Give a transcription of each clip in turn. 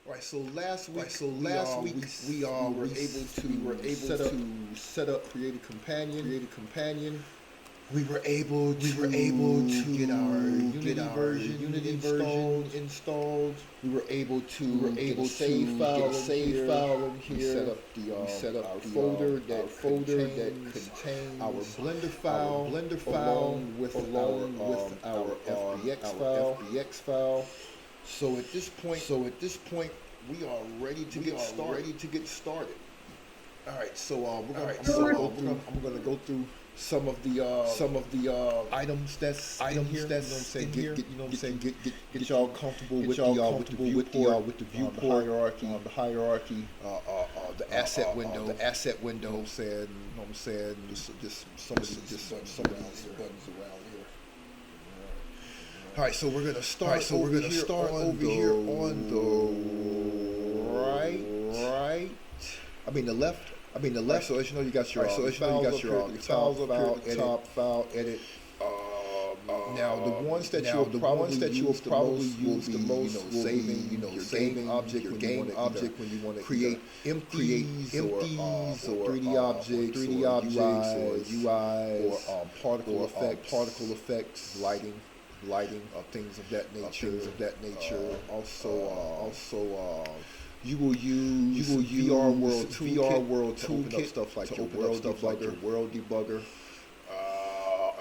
All right, so last week, were able to set up, create a companion. we were able to Get our get Unity our version Unity installed. version installed. We were able to Get a get save a save here. file in We here. set up We set up our the folder our that folder that contains our Blender file along with our FBX file. So at this point, we are ready to get started. All right, so I'm gonna go through some of the items that's in here. Get y'all comfortable with the viewport, the hierarchy, the asset window. You know what I'm saying? Just some of these buttons around here. All right, so we're gonna start. Over here on the right. The left. So as you know, you got your files up here, top file, edit. Now the ones that you'll probably use the most will be your game object when you want to create empties or 3D objects, or UIs, or particle effects, lighting, things of that nature. Also, you will use VR World Toolkit stuff like your world debugger.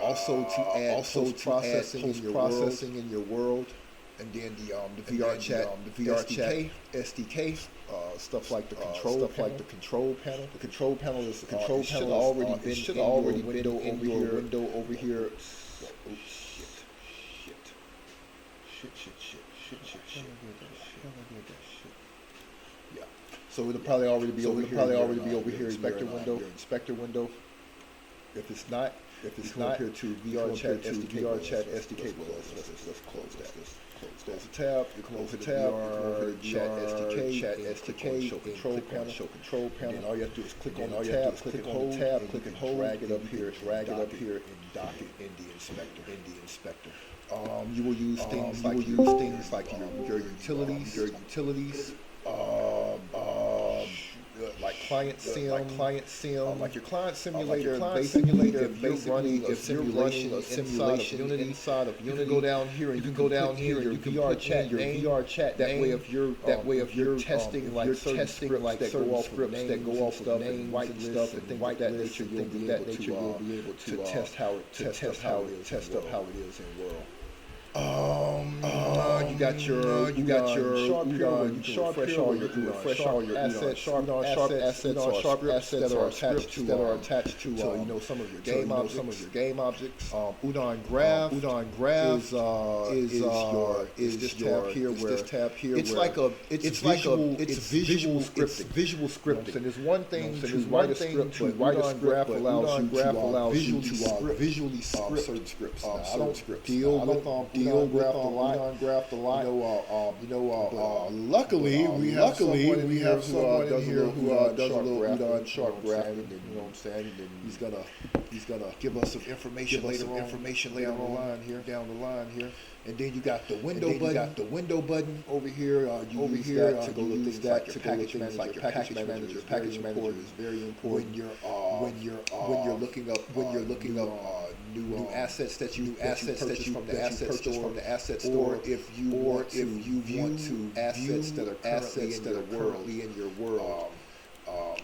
Also to add post processing in your world, and then the VR chat SDK, stuff like the control panel. The control panel should already been in your window over here. Shit. Yeah. So it'll probably already be over here. Inspector window. If it's not, here to VR chat SDK. Let's close that. Close the tab. You close the tab. VR chat SDK. Show control panel. And all you have to do is click on the tab. Click and hold. Drag it up here. And dock it in the inspector. You will use things like your utilities. Like client sim, like your client simulator. Basically, if you're running a simulation inside of Unity, you can go down here and your VR chat. That way, if you're testing like certain scripts that go off stuff and white stuff and things of that nature, you'll be able to test how it is in world. You got your sharp here where you can refresh all your assets that are attached to some of your game objects. Udon Graph is this tab here where it's visual scripting. And there's one thing to write a script, but Udon Graph allows you to visually script certain scripts. I don't deal with Udon Graph a lot. Luckily, we have someone in here who does a little Udon sharp graph, and you know what I'm saying. And he's gonna give us some information later down the line here. And then you got the window button over here. You use that to go to things like your package manager. Package manager is very important when you're looking up new assets that you purchase from the asset store, or if you want to assets that are currently in your world.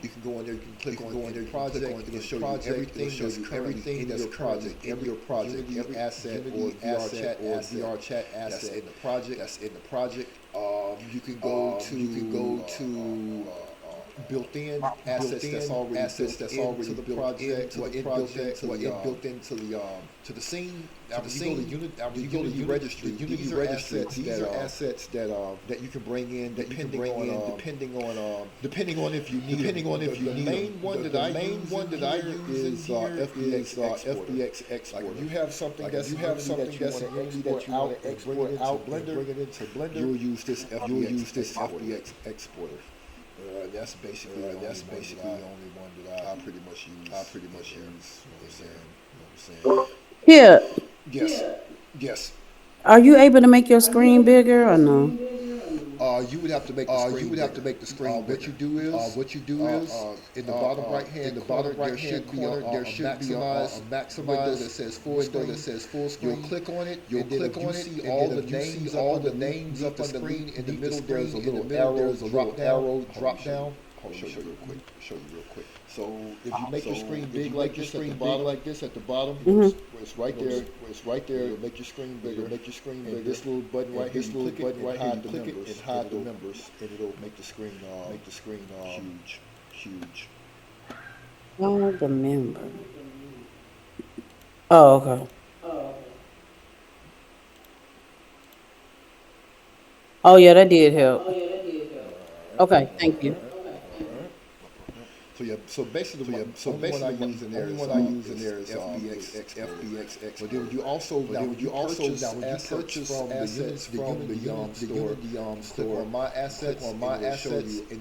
You can go in there. You can click on your project. It'll show you everything that's currently in your project. Every asset or VR chat asset that's in the project. You can go to built-in assets that's already built into the scene. You go to the registry. These are assets that you can bring in, depending on if you need. The main one that I use is FBX exporter. Like if you have something that's in Unity that you want to export out, bring it into Blender. You'll use this FBX exporter. That's basically the only one that I pretty much use. You know what I'm saying? Yeah. Yes. Are you able to make your screen bigger or no? You would have to make the screen. You would have to make the screen. What you do is in the bottom right hand corner there should be a maximize window that says full screen. You'll click on it. You'll click on it. All the names up on the screen. In the middle there's a little arrow drop down. Show you real quick. So if you make your screen big like this at the bottom, where it's right there, it'll make your screen bigger. And this little button right here, click it and hide the members, and it'll make the screen huge. Oh, the member. Oh, okay. Oh, yeah, that did help. Okay, thank you. So basically, only one I use in there is FBX. But then you also purchase from the Unity store. Click on my assets, and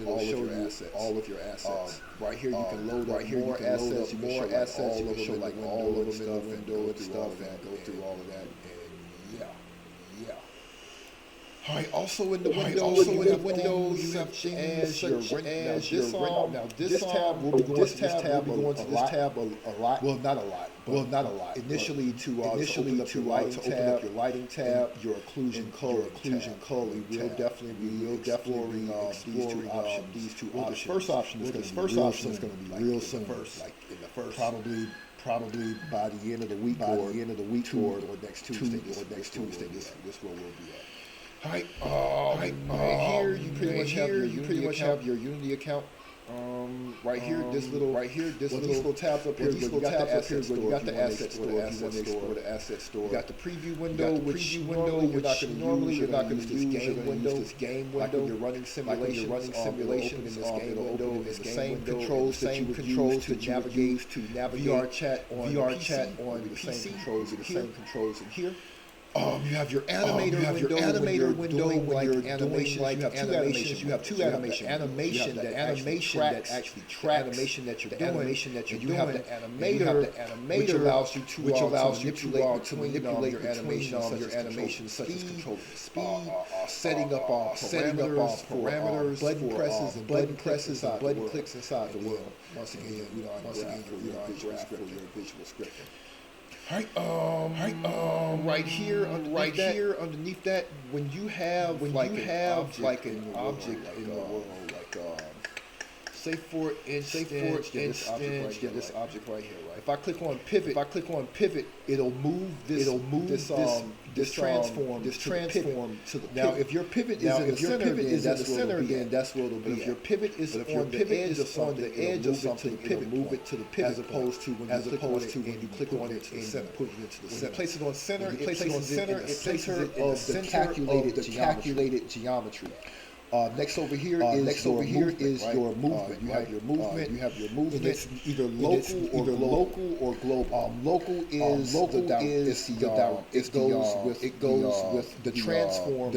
it'll show you all of your assets. Right here you can load up more assets. You can show like all of them in the window and stuff, and go through all of that. And yeah. All right. Also in the windows, you have things now this tab will be going to this tab a lot. Well, not a lot. Initially to open up your lighting tab, your occlusion color. We will definitely be exploring these two options. The first option is going to be real simple. Like in the first, probably by the end of the week or next Tuesday. This where we'll be at. All right. Here you pretty much have your Unity account. Right here, these little tabs up here. You got the asset store. If you want to explore the asset store. You got the preview window, which normally you're not going to use this game window. Like when you're running simulations, in this game window, is the same controls that you would use to navigate VR chat on the same controls in here. You have your animator window when you're doing animations. You have two animations. Animation that actually tracks animation that you're doing. You have the animator, which allows you to manipulate your animation, such as controlling the speed, setting up parameters, button presses, and button clicks inside the world. Once again, we don't for your visual scripting. Right here, underneath that, when you have like an object in the world, like say for instance, this object right here, right? If I click on pivot, it'll move this transform to the pivot. Now, if your pivot is in the center, then that's where it'll be. But if your pivot is on the edge of something, it'll move it to the pivot, as opposed to when you click on it and put it into the center. When you place it on center, it places it in the center of the calculated geometry. Next over here is your movement. You have your movement. And it's either local or global. Local is the down. It goes with the transform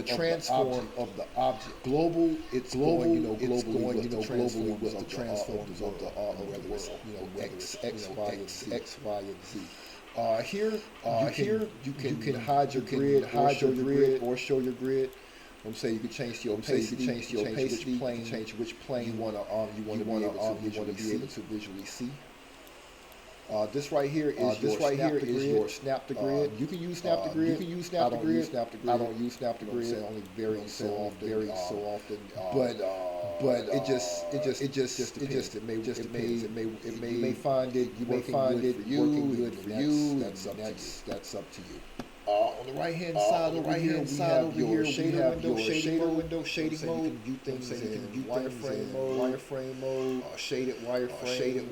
of the object. Global, it's going globally with the transforms of the whether it's X, Y, and Z. Here you can hide your grid, or show your grid. I'm saying you can change your opacity, change which plane you want to be able to visually see. This right here is your snap to grid. You can use snap to grid. I don't use snap to grid. Only very so often. But you may find it working good for you. That's up to you. On the right hand side over here, we have shader window, shading mode. You can view things in wireframe mode, shaded wireframe,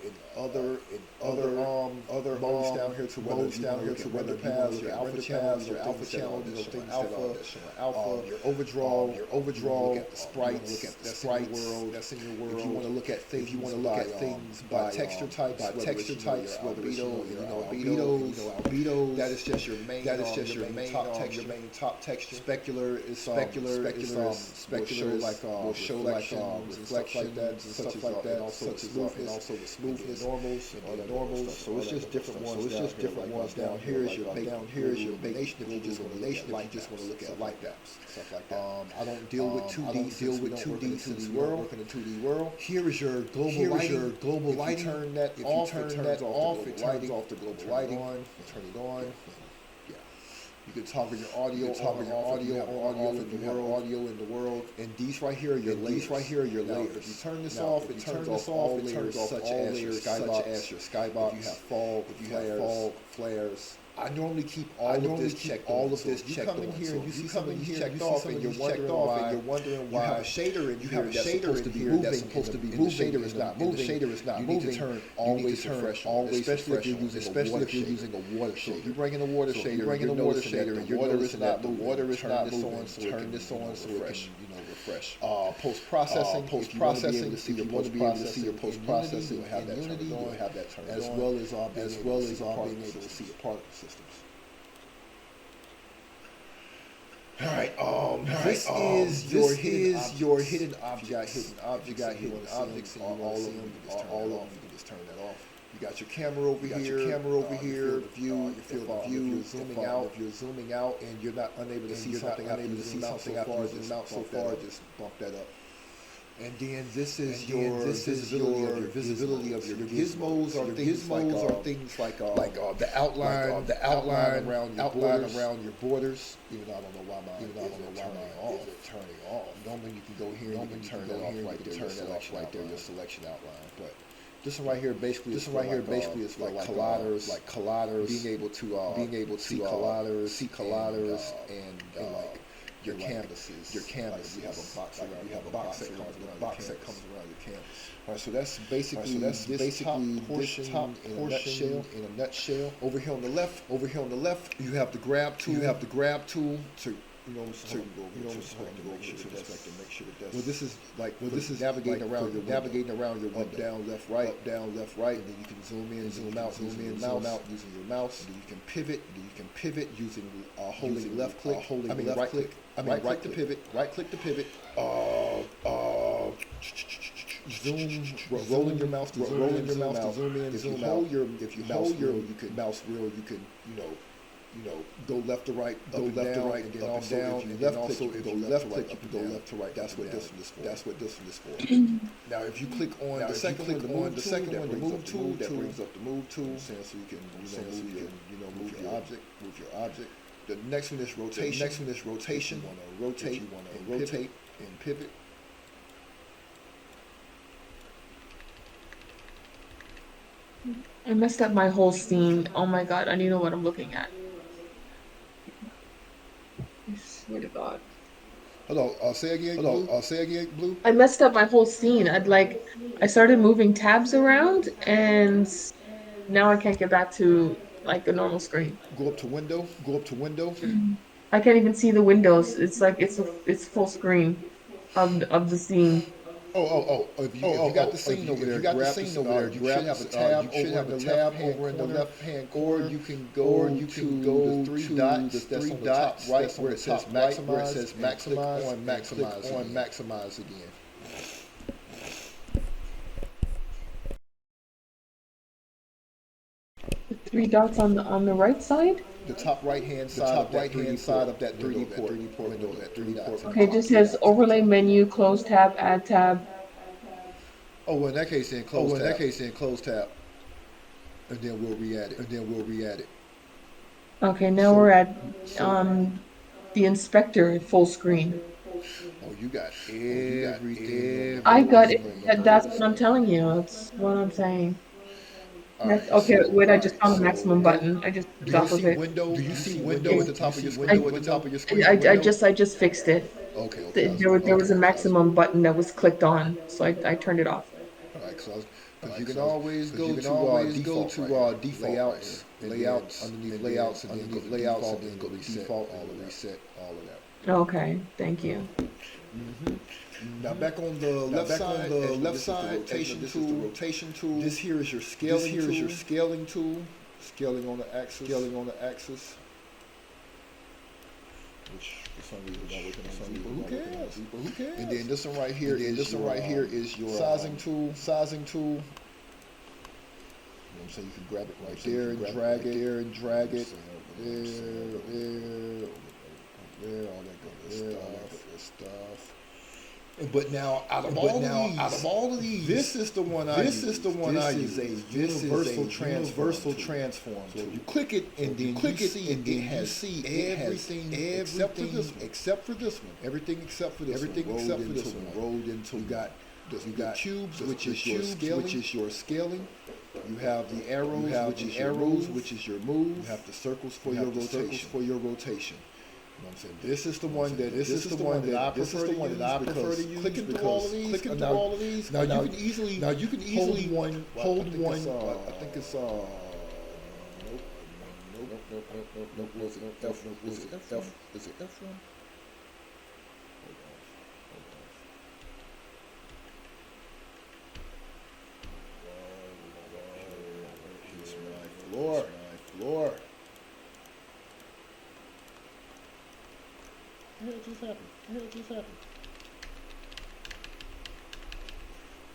in other modes down here to weather paths, your alpha channels, alpha, your overdraw, look at the sprites, that's in your world. If you want to look at things, by texture types, whether it's albedo, that is just your main top texture. Specular is will show like reflections and stuff like that, and also the smoothness. normals. So it's just different ones. So it's just different ones. Down here is your down here is your nation. If you just want to look at light apps, stuff like that. I don't deal with 2D. Deal with 2D since we're working in 2D world. Here is your global lighting. Turn that off. It turns off. It turns off the global lighting. Turn it on. You can toggle your audio, audio in the world, and these right here are your layers. If you turn this off, it turns off all layers such as your skybox. If you have fog, flares. I normally keep all of this checked off. You come in here and you see something checked off, and you're wondering why. You have a shader in here that's supposed to be moving. The shader is not moving. You need to turn always refresh, especially if you're using a water shader. If you bring in a water shader, and your water is not moving. Turn this on so refresh. Post processing. If you want to be able to see your post processing, you'll have that turned on, as well as being able to see your particle systems. All right. This is your hidden objects. You got hidden objects, and all of them. You can just turn that off. You got your camera over here. You feel the view. If you're zooming out, and you're not unable to see something after you zoom out so far, just bump that up. And then this is your visibility of your gizmos. Are things like the outline around your borders. Even though I don't know why mine turning off. Normally you can go here and you can turn that off right there. Your selection outline, but this one right here basically is like colliders, being able to see colliders and like your canvases. You have a box that comes around your canvas. All right, so that's basically this top portion in a nutshell. Over here on the left, you have the grab tool. To make sure that well, this is navigating around your up, down, left, right, and then you can zoom in, zoom out using your mouse. And then you can pivot using holding left click. Right click to pivot. Zoom, rolling your mouse to zoom in, zoom out. If you hold your mouse wheel, you can go left to right, and then also down, and then also if you left click, you can go left to right. That's what this one is for. Now, if you click on the second one, the move tool, that brings up the move tool, so you can move your object. The next one is rotation. You want to rotate and pivot. I messed up my whole scene. Oh my god, I don't even know what I'm looking at. I swear to God. Hello, say again, Blue. I messed up my whole scene. I started moving tabs around, and now I can't get back to like the normal screen. Go up to window. I can't even see the windows. It's like it's full screen of the scene. If you got the scene over there, you should have a tab over in the left hand corner, or you can go to the three dots that's on the top right where it says maximize, on maximize again. The three dots on the right side? The top right hand side of that 3D port window, that 3 dots. Okay, it just says overlay menu, close tab, add tab. Oh, well, in that case, then close tab. And then we'll re-add it. Okay, now we're at the inspector full screen. Oh, you got everything. I got it. That's what I'm telling you. That's what I'm saying. Right, okay, wait, I just found the maximum button. I just got with it. Do you see window at the top of your screen? I just fixed it. Okay. There was a maximum button that was clicked on, so I turned it off. All right, because you can always go to default layouts, underneath layouts, and then go to default, all of that. Okay, thank you. Mm-hmm. Now back on the left side, rotation tool. This here is your scaling tool. Scaling on the axis. Which for some reason not working on some people. Who cares? And then this one right here is your sizing tool. I'm saying? You can grab it right there and drag it, there and drag it, there, all that good stuff. But now, out of all of these, this is the one I use. This is the one I use. This is a universal transform. So you click it, and then you see it has everything except for this one. Everything except for this one rolled into. You got cubes, which is your scaling. You have the arrows, which is your move. You have the circles for your rotation. You know what I'm saying? This is the one that I prefer to use. Clicking through all of these. Now you can easily hold one. I think it's nope. Was it F? Is it F1? Here's my floor. What just happened?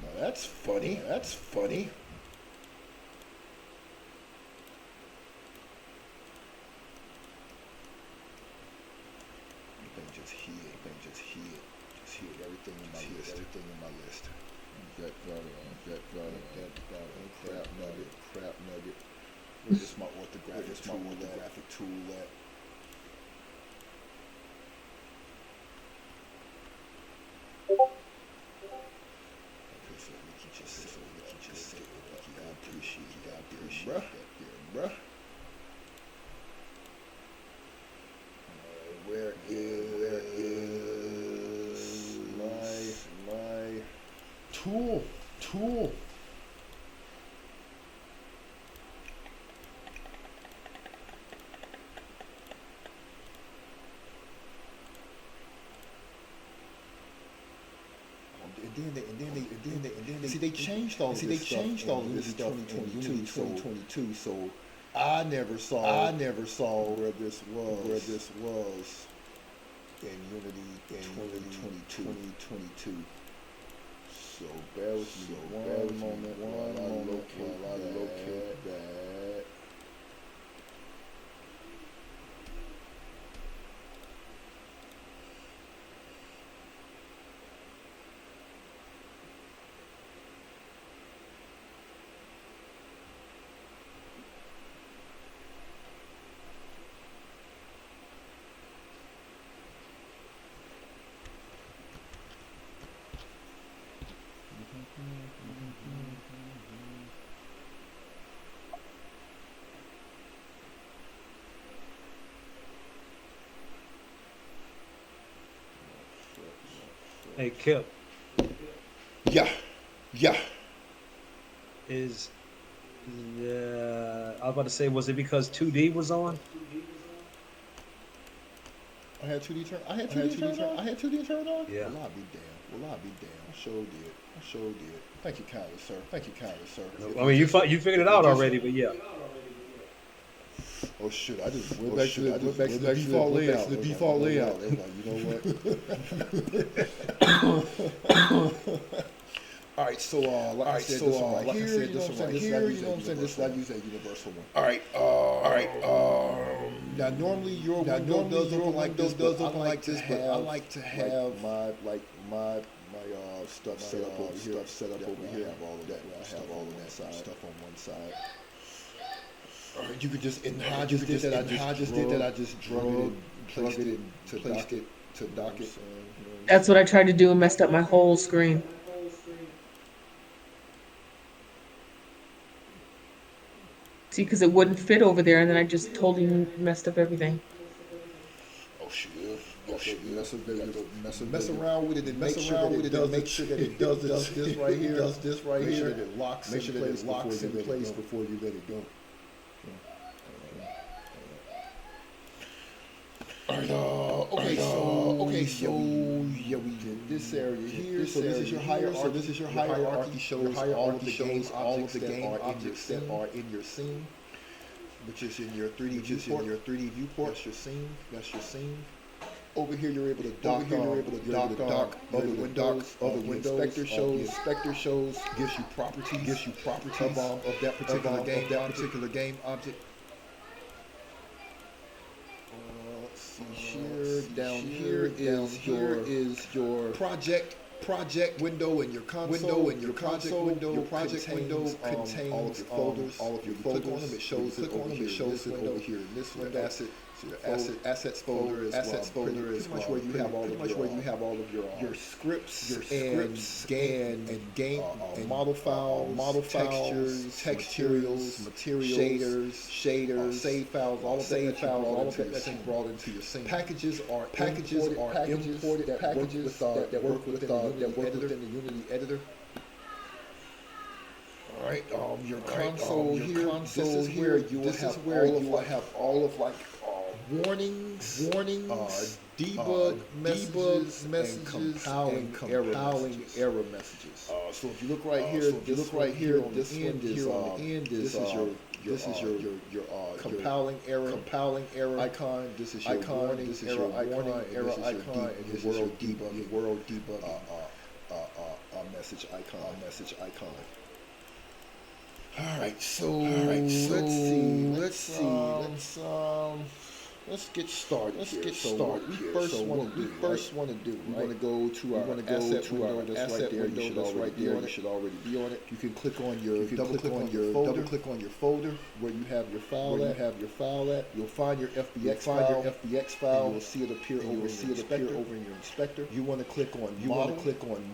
Now that's funny. Just hit everything in my list. That crap nugget. Where's my orthographic tool at? Bruh. Where is my tool? And then they see they changed all of this stuff in 2022. So I never saw where this was in Unity in 2022. So bear with me one moment while I locate that. Hey, Kipp. Yeah. I was about to say, was it because 2D was on? I had 2D turned on? Yeah. Well, I'll be damned. I sure did. Thank you kindly, sir. I mean, you figured it out already, but yeah. Oh shit! I just went back to the default layout. I'm like, you know what? All right, so like I said, this one right here, you know what I'm saying? This I use a universal one. All right. Now normally your window does open like this, but I like to have my stuff set up over here. I have all of that stuff on one side. You could just, and how I just did that, I just drug it and placed it to dock it. That's what I tried to do and messed up my whole screen. See, because it wouldn't fit over there, and then I just totally messed up everything. Oh shit! Mess around with it and make sure that it does this right here. Make sure that it locks in place before you let it go. Okay, so yeah, we did this area here. So this is your hierarchy. Shows all of the game objects that are in your scene, which is in your 3D viewport. That's your scene. Over here, you're able to dock. Other windows. Inspector shows gives you properties. Of that particular game object. Let's see here. Down here is your project window and your console. Your project window contains all of your folders. Click on them, it shows it over here in this window. Assets folder is pretty much where you have all of your scripts and game model files, textures, materials, shaders, save files, all of that that's brought into your scene. Packages are imported that work within the Unity editor. All right, your console here. This is where you will have all of warnings, debug messages, and compiling error messages. So if you look right here, this end is your compiling error icon. This is your warning error icon, and this is your world debug message icon. All right, so let's get started. What we first want to do. We want to go to our asset window. That's right there. You should already be on it. You can click on your double click on your folder where you have your file at. You'll find your FBX file. And you will see it appear over in your inspector. You want to click on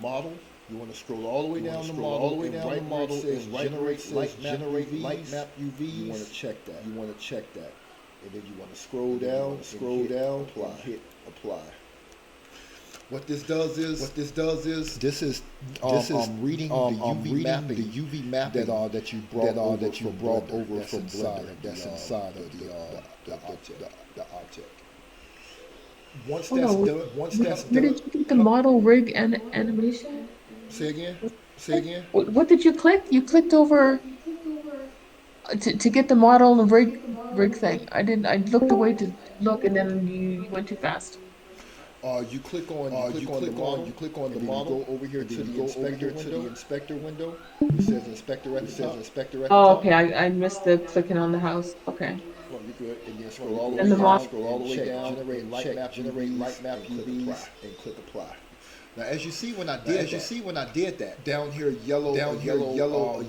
model. You want to scroll all the way down the model, and right says generate light map UVs. You want to check that. And then you want to scroll down, and hit apply. What this does is this is reading the UV mapping that you brought over from Blender. That's inside of the object. Once that's done, Where did you get the model rig and animation? Say again. What did you click? You clicked over to get the model and rig thing. I looked away to look, and then you went too fast. You click on the model. Go over here to the inspector window. It says inspector at the top. Oh, okay. I missed the clicking on the house. Okay. Well, you're good. And then scroll all the way down. Generate light map UVs, and click apply. Now, as you see when I did that, down here yellow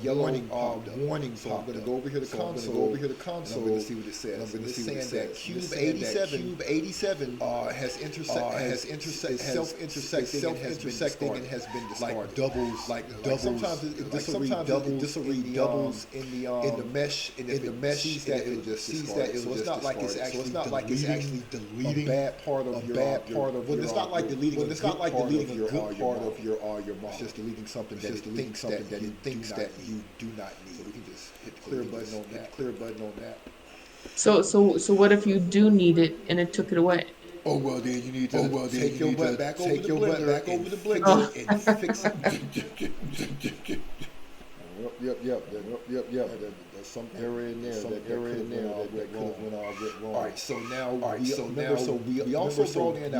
warning popped up. So I'm going to go over here to console. And I'm going to see what it says. I'm going to see what it says. Cube 87 has self-intersecting and has been discarded. Like doubles. Sometimes this will read doubles in the mesh. And if it sees that, it just discards it. So it's not like it's actually deleting a bad part of your. Well, it's not like deleting a good part of your model. It's just deleting something that it thinks that you do not need. So we can just hit the clear button on that. So what if you do need it and it took it away? Oh well, then you need to take your butt back over the blender and fix it. Yep. There's some area in there that could have went all wrong. All right, so now we also brought in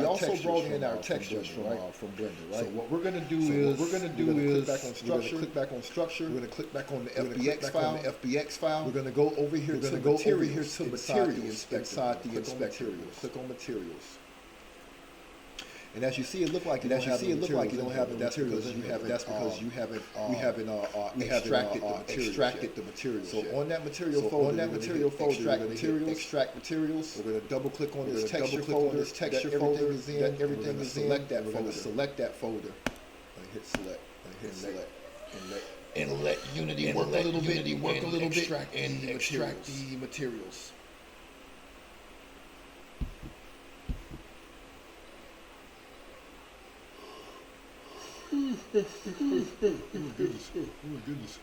our textures from Blender, right? So what we're gonna do is click back on structure. We're gonna click back on the FBX file. We're gonna go over here to materials inside the inspector. Click on materials. And as you see, it looked like you don't have the materials. That's because you haven't extracted the materials. So on that material folder, extract materials. We're going to double click on this texture folder. Everything is in. Select that folder. And hit select. And let Unity work a little bit. And extract the materials. Goodness.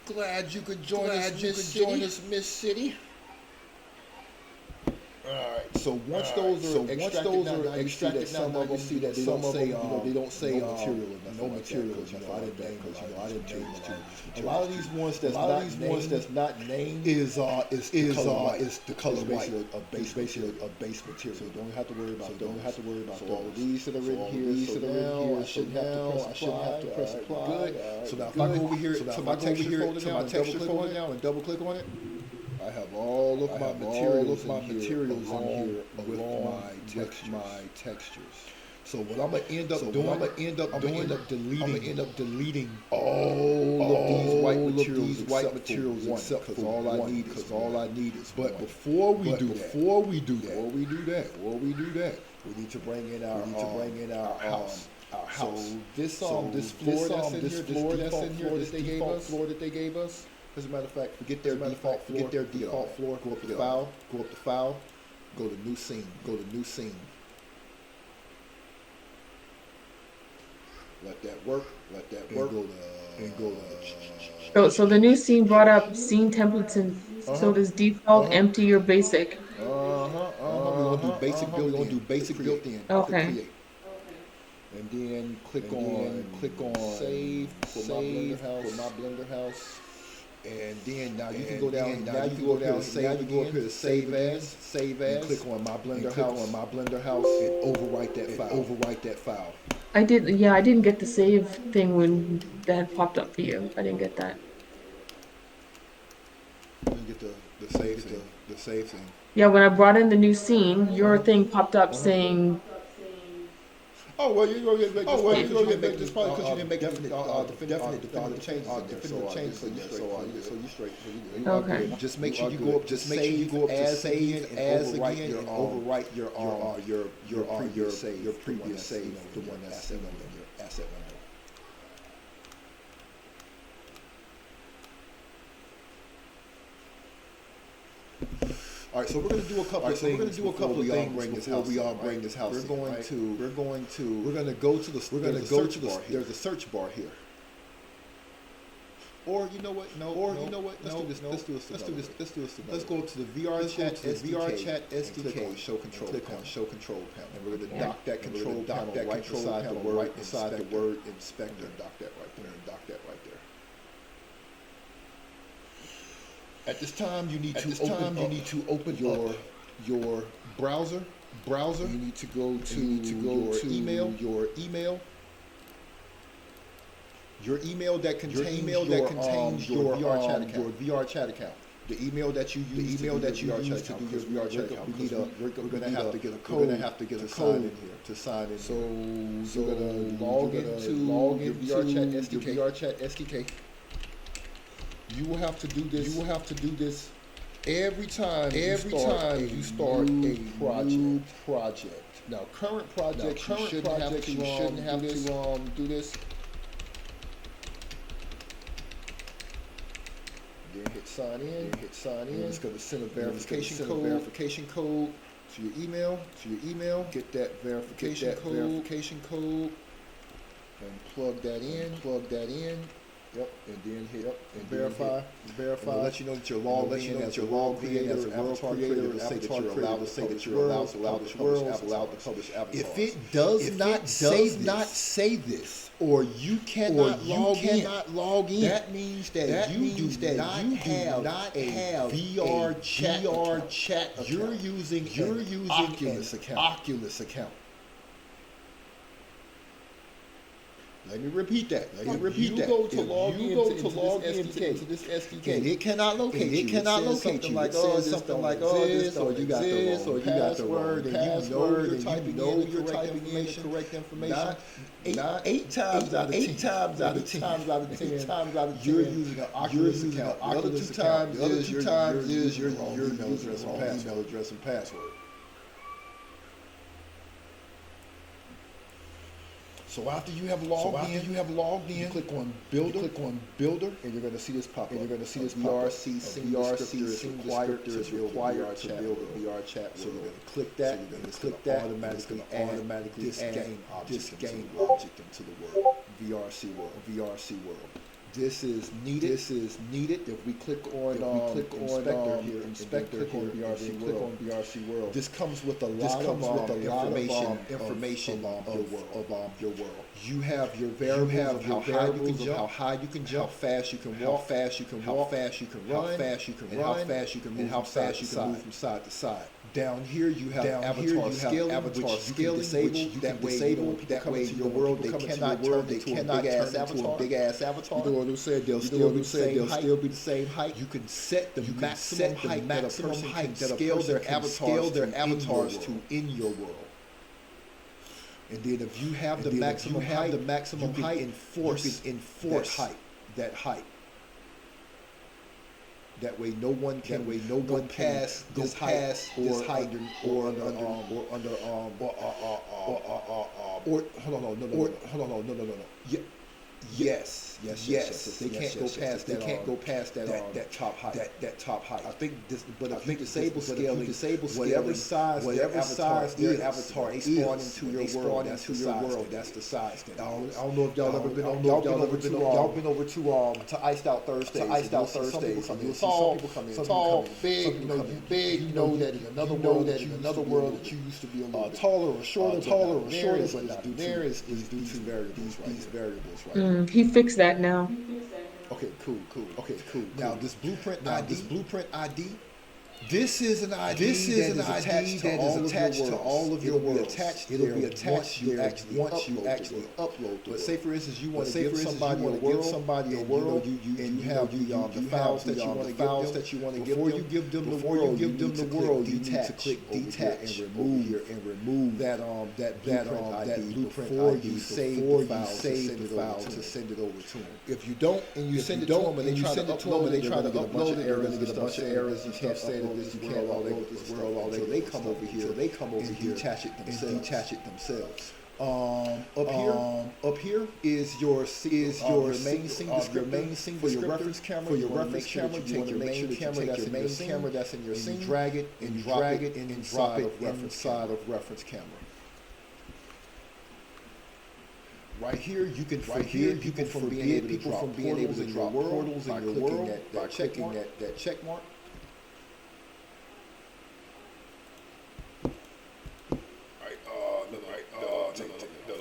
Glad you could join us, Miss City. All right. So once those are extracted, now you see that some of them, they don't say no material or nothing like that, I didn't name, because I didn't change too much. A lot of these ones that's not named is the color white, basically a base material. So don't have to worry about. So all of these that are written here, I shouldn't have to press apply. Good. So now if I go over here to my texture folder now and double click on it, I have all of my materials in here along with my textures. So what I'm gonna end up doing, I'm gonna end up deleting all of these white materials except for all I need is. But before we do that, we need to bring in our house. So this floor that's in here, this default floor that they gave us. As a matter of fact, forget their default floor. Go up to file, go to new scene. Let that work. And go to. So the new scene brought up scene templates, and so does default, empty, or basic. We're gonna do basic built-in. Okay. And then click on save for my Blender house. And then now you can go down. Now you can go down. Now you go up here to save as. And click on my Blender house. And overwrite that file. I didn't get the save thing when that popped up for you. I didn't get that. You get the save thing. Yeah, when I brought in the new scene, your thing popped up saying. Oh well, you're gonna get this probably because you didn't make definitive changes in there. So you straight. Okay. Just make sure you go up. Just make sure you go up to save as again and overwrite your previous save, the one that's in your asset window. All right, so we're going to do a couple of things before we all bring this house. We're going to go to the there's a search bar here. Or you know what? Let's do this. Let's go to the VR chat SDK. And click on show control panel. And we're going to dock that control panel right beside the word inspector. Dock that right there. At this time, you need to open your browser. You need to go to your email. Your email that contains your VR chat account. The email that you use to do your VR chat account. We're gonna have to get a code. To sign in. So you're gonna log into your VR chat SDK. You will have to do this every time you start a project. Now, current projects you shouldn't have to do this. Then hit sign in. It's going to send a verification code to your email. Get that verification code and plug that in. Yep, and then hit verify. And let you know that you're logged in as a world creator, as a avatar creator. It'll say that you're allowed to publish avatars. If it does not say this, or you cannot log in, that means that you do not have VR chat. You're using an Oculus account. Let me repeat that. You go to log into this SDK, and it cannot locate you. Something like this, or you got the wrong password, and you know you're typing in the correct information. Eight times out of 10, you're using an Oculus account. The other two times is your email address and password. So after you have logged in, click on Builder, and you're going to see this pop up. VRC scene descriptor is required to build a VR chat. So you're going to click that, and it's going to automatically add this game object into the world. VRC world. this is needed. If we click on inspector here, inspector here, click on BRC World. This comes with a lot of information of your world. You have your variables of how high you can jump, how fast you can walk, how fast you can run, how fast you can move from side to side. Down here you have avatar scaling, which you can disable. That way your world they cannot turn into a big ass avatar. You know what I'm saying? They'll still be the same height. You can set the maximum height that a person can scale their avatars to in your world. And then if you have the maximum height, you can enforce that height. That way, no one can pass this height or under Yes. They can't go past that top height. I think this, but if you disable scaling, whatever size their avatar is, they spawn into your world. That's the size. I don't know if y'all ever been over to Iced Out Thursday. Some people come in tall, big. You know that in another world that you used to be a little taller or shorter. But there is due to these variables, right? He fixed that now. Okay, cool. Now this blueprint ID. This is an ID that is attached to all of your worlds. It'll be attached once you actually upload. But say for instance, you want to give somebody a world, and you have the files that you want to give them. Before you give them the world, you need to click detach and remove that blueprint before you save the file to send it over to them. If you don't, and you send it to them, and they try to upload it, they're going to get a bunch of errors. You can't say that this, you can't upload this world all day. They come over here and detach it themselves. Up here is your main scene descriptor for your reference camera. Take your main camera that's in your scene, drag it inside of reference camera. Right here, you can forbid people from being able to drop portals in your world by clicking that check mark.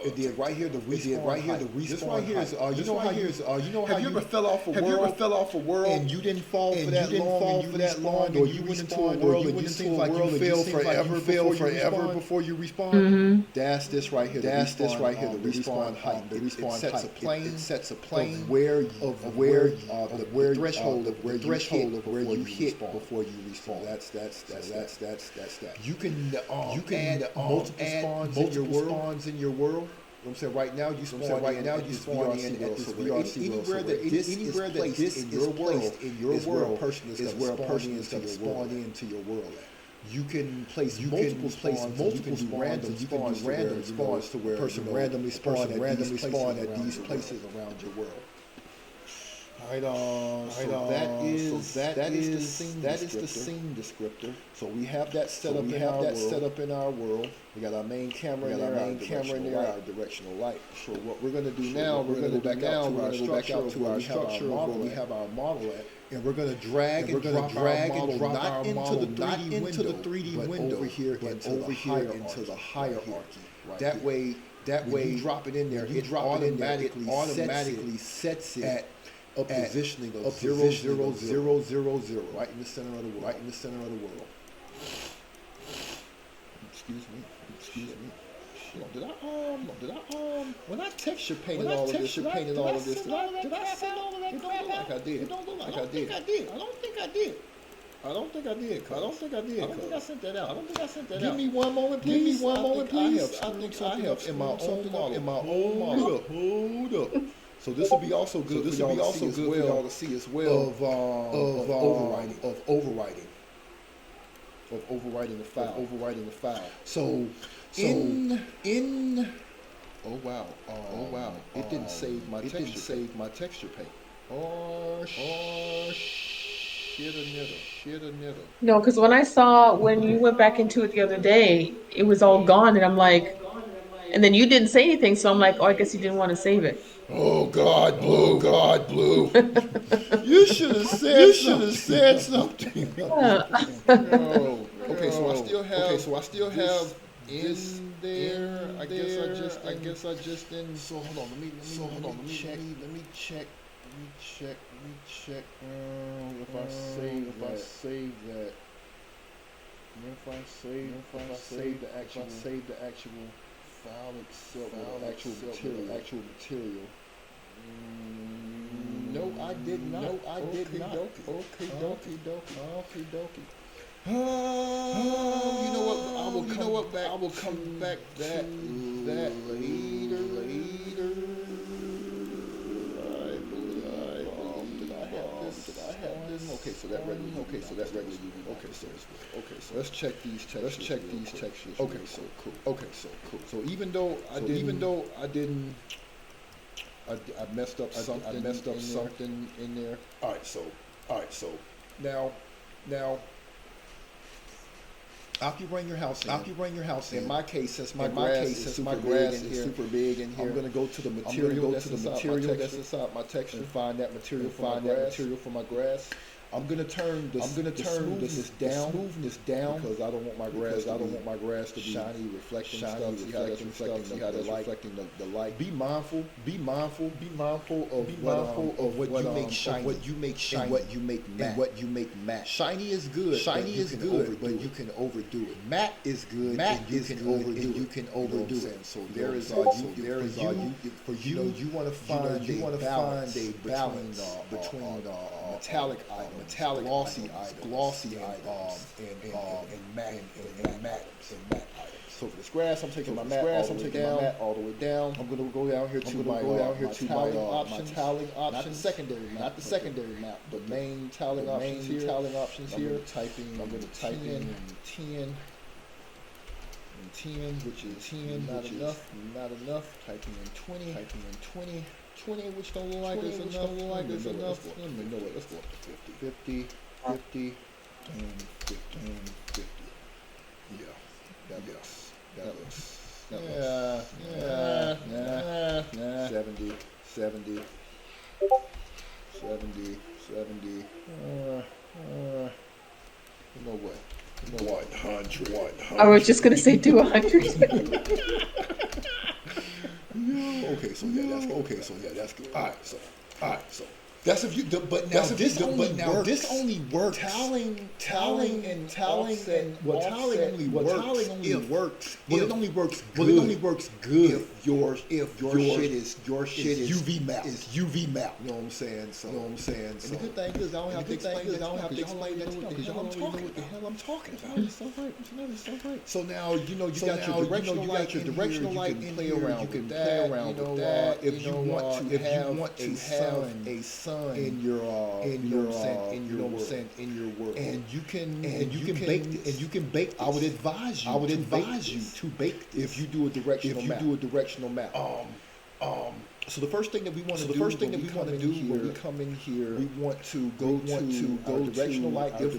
And then right here, the respawn height. You know how you ever fell off a world and you didn't fall for that long, or you went into a world and it seems like you failed forever before you respawn? That's this right here. The respawn height. The sets a plane of where the threshold of where you hit before you respawn. That's that. You can add multiple spawns in your world. You know what I'm saying? Right now you spawn in at this VRC anywhere that this is placed in your world is where a person is going to spawn into your world at. You can place multiple spawns. You can do random spawns to where a person randomly spawn at these places around your world. That is the scene descriptor. So we have that set up in our world. We got our main camera and our directional light. So what we're going to do now, we're going to go back out to our structure where we have our model at. And we're going to drag and drop our model not into the 3D window, over here into the hierarchy. Right. That way, when you drop it in there, it automatically sets it at a positioning of 0, 0, 0, 0, 0, right in the center of the world. Excuse me. Did I when I texture painted all of this, did I send all of that crap out? It don't look like I did. I don't think I did. I don't think I sent that out. Give me one moment, please. I think I have in my own model. Hold up. So this will be also good. This will be also good for y'all to see as well of overwriting the file. So in oh wow, it didn't save my texture paint. Oh shit a nitter. No, because when you went back into it the other day, it was all gone, and I'm like, and then you didn't say anything, so I'm like, oh, I guess you didn't want to save it. Oh God, blue. God, blue. You should have said. You should have said something. No. Okay, so I still have. Okay, so I still have in there. I guess I just didn't. So hold on, let me check. Let me check. If I save that. If I save the actual file itself, actual material. No, I did not. Okay, dokie. You know what? I will come back that later. Did I have this? Okay, so that regular. Okay, so let's check these textures. Okay, so cool. So even though I didn't. I messed up something in there. All right, so now. After you bring your house in. In my case, since my grass is super big in here, I'm gonna go to the material that's inside my texture and find that material for my grass. I'm gonna turn the smoothness down because I don't want my grass to be shiny, reflecting stuff. See how that's reflecting the light. Be mindful of what you make shiny, and what you make matte. Shiny is good, but you can overdo it. Matte is good, and you can overdo it. So there is you want to find a balance between metallic items, glossy items, and matte items. So for this grass, I'm taking my mat all the way down. I'm gonna go down here to my tiling options. Not the secondary map, the main tiling options here. I'm gonna type in 10, which is not enough. Typing in 20, which don't look like it's enough. Let me know what. Let's go up to 50, and 50. Yeah, that looks. 70. You know what? 100. I was just gonna say do 100. Okay, so that's good. All right, so that's if you. But now this only works. Tiling only works good if your shit is UV map. You know what I'm saying? And the good thing is I don't have to explain that to you because y'all know what the hell I'm talking about. It's so right. So now you got your directional light. You can play around with that. If you want to have a sun in your world, and you can bake this. I would advise you to bake this if you do a directional map. So the first thing that we want to do when we come in here, we want to go to directional light. If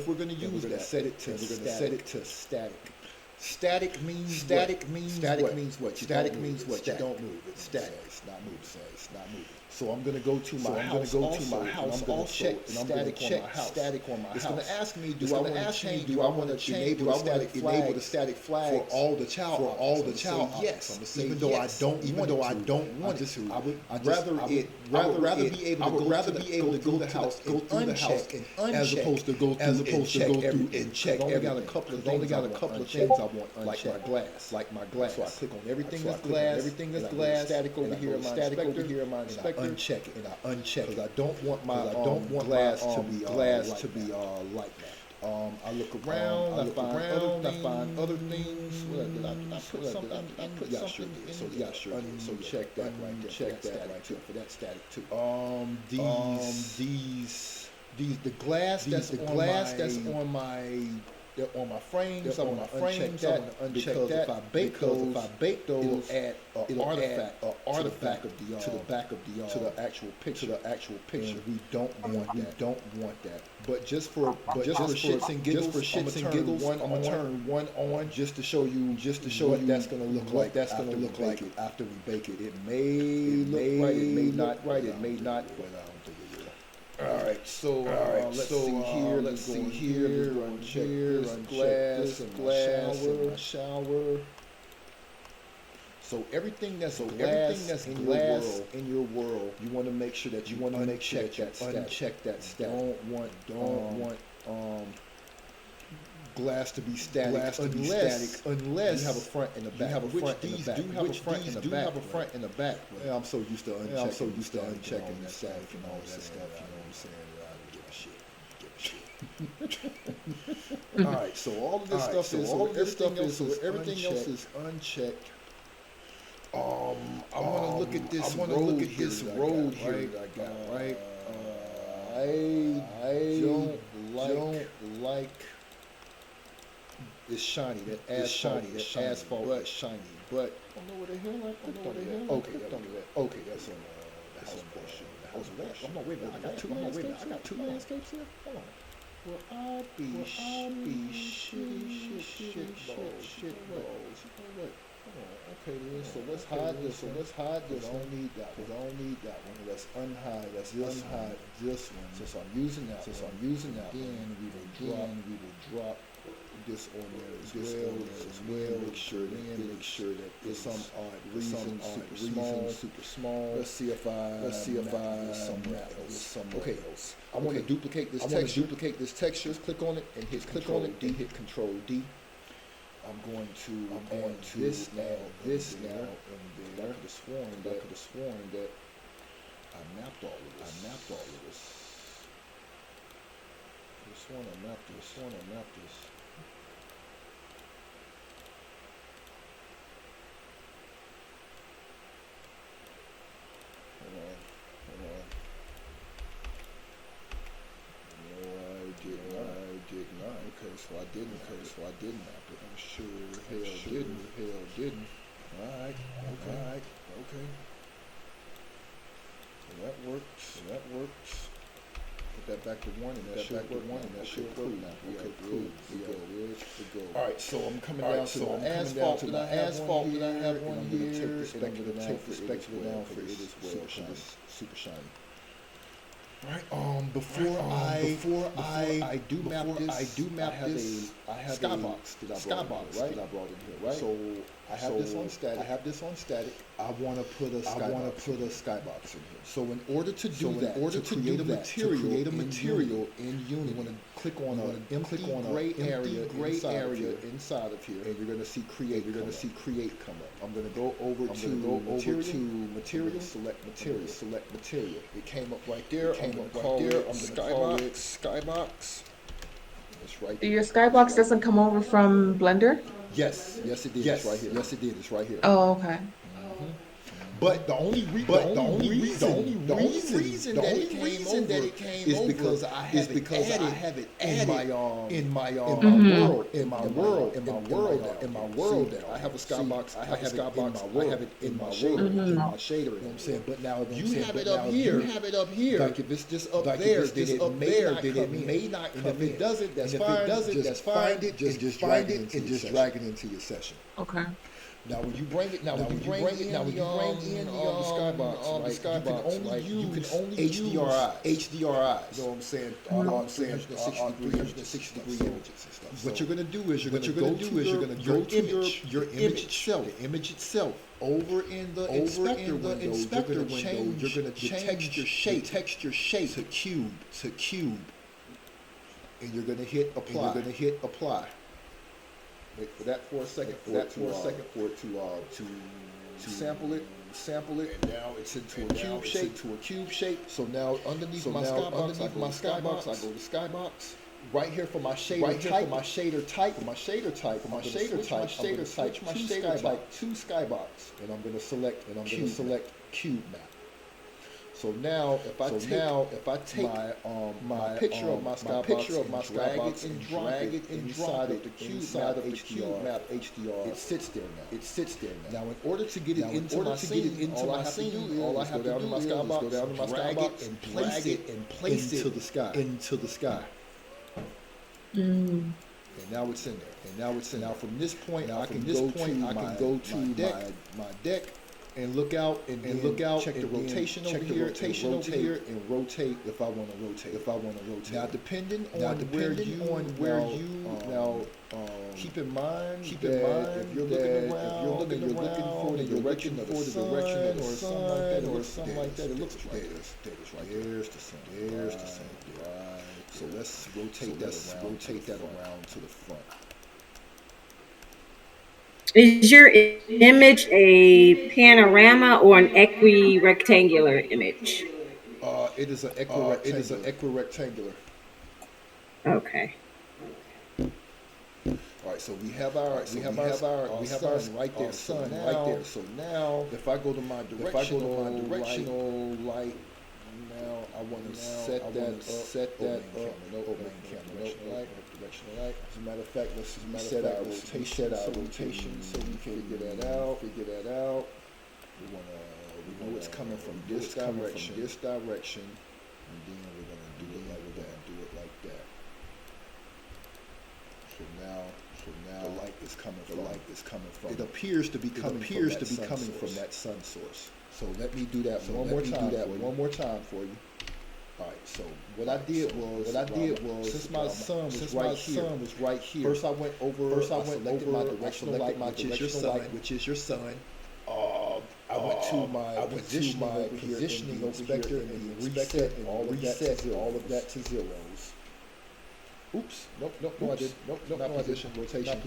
we're going to use that, set it to static. Static means what? You don't move. It's static. It's not moving. So I'm gonna go to my house. I'm gonna check static on my house. It's gonna ask me, do I want to enable the static flag for all the child options? Yes. Even though I don't want it to. I would rather be able to go to the house and uncheck as opposed to go through and check. I only got a couple of things I want, like my glass. So I click on everything that's glass. Static over here in my inspector. Uncheck it. Because I don't want my glass to be like that. I look around. I find other things. I put something in there. So check that right there. Check that right there for that static too. The glass that's on on my frames. I want to uncheck that because if I bake those, it'll add an artifact to the back of the to the actual picture. And we don't want that. But just for shits and giggles, I'm gonna turn one on just to show you what that's gonna look like. After we bake it. It may look right. It may not right. It may not. But I don't think it will. All right, so let's see here. Let's see here. Run glass in my shower. So everything that's glass in your world, you want to make sure that you uncheck that stat. Don't want glass to be static. Unless you have a front and a back. These do have a front and a back. Yeah, I'm so used to unchecking the static and all that stuff. You know what I'm saying? I give a shit. All right, so all of this stuff is everything else is unchecked. I want to look at this road here that I got, right? I don't like it's shiny. That asphalt is shiny, but I don't know where the hell I put that. Okay, that's on bullshit. I'm not waiting. I got two landscapes here. Hold on. Well, I be shitty balls. You know what? Okay, then. So let's hide this. I don't need that one. Let's unhide this one. Since I'm using that. Then we will drop this on there as well. Make sure that there's some odd reason super small. Let's see if I somewhere else. Okay, I want to duplicate this texture. Just click on it and hit Control D. I'm going to this now and there. I could have sworn that I mapped all of this. I sworn I mapped this. Hold on. No, I did not. Okay, so I didn't map it. I'm sure hell didn't. Alright, okay. So that works. Put that back to 1 and that should work now. Okay, cool. We go. Alright, so I'm coming down to the asphalt that I have on here. And I'm going to take the spectacle down for it as well. Super shiny. Right. Before I do map this, I have skybox that I brought in here, right? So I have this on static. I want to put a skybox in here. So in order to do that, to create a material in Unity, you want to click on an empty gray area inside of here, and you're going to see create. Come up. I'm going to go over to material. Select material. It came up right there. I'm going to call it skybox. It's right there. Your skybox doesn't come over from Blender? Yes, it did. It's right here. Yes, it did. It's right here. Oh, okay. But the only reason that it came is because I have it in my world. I have a skybox. I have it in my shader. You know what I'm saying? But now if you have it up here. Like if it's just up there, it may not come in. If it doesn't, that's fine. Just find it, just drag it into your session. Okay. Now when you bring in the skybox, you can only use HDRIs. You know what I'm saying? 360 degree images and stuff. What you're gonna do is you're gonna go to your image itself. Over in the inspector window, you're gonna change your texture shape to cube, and you're gonna hit apply. Wait for that for a second. For it to sample it, and now it's into a cube shape. So now underneath my skybox, I go to skybox. Right here for my shader type, I'm gonna switch my shader type to skybox, and I'm gonna select cube map. So now, if I take my picture of my skybox and drag it inside of the cube map HDR, it sits there now. Now, in order to get it into my scene, all I have to do is go down to my skybox and place it into the sky. Mm. And now it's in there. Now from this point, I can go to my deck and look out check the rotation over here and rotate if I want to rotate. Now depending on where you keep in mind if you're looking for the direction of the sun or something like that, it looks like this. There's the sun. Right. So let's rotate that around to the front. Is your image a panorama or an equi-rectangular image? It is an equirectangular. Okay. All right, so we have our sun right there. So now, if I go to my directional light, now I want to set that up. Main camera, directional light. As a matter of fact, let's set our rotation so we can figure that out. We know it's coming from this direction, and then we're gonna do it like that. So now the light is coming from. It appears to be coming from that sun source. So let me do that one more time for you. All right. So what I did was since my sun was right here. First I went over. I selected my directional light, which is your sun. I went to my positioning inspector and reset all of that to zeros. Oops. Nope, I did. Nope, not position, rotation.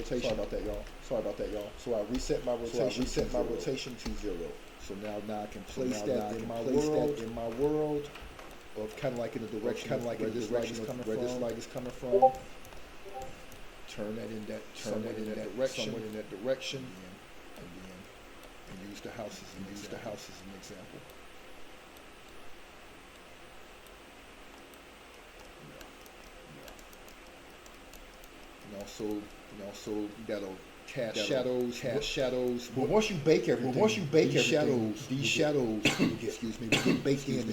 Sorry about that, y'all. So I reset my rotation to 0. So now I can place that in my world of kind of like in the direction where this light is coming from. Turn that in that direction. And use the house as an example. And also that'll cast shadows. But once you bake everything, these shadows excuse me, will get baked in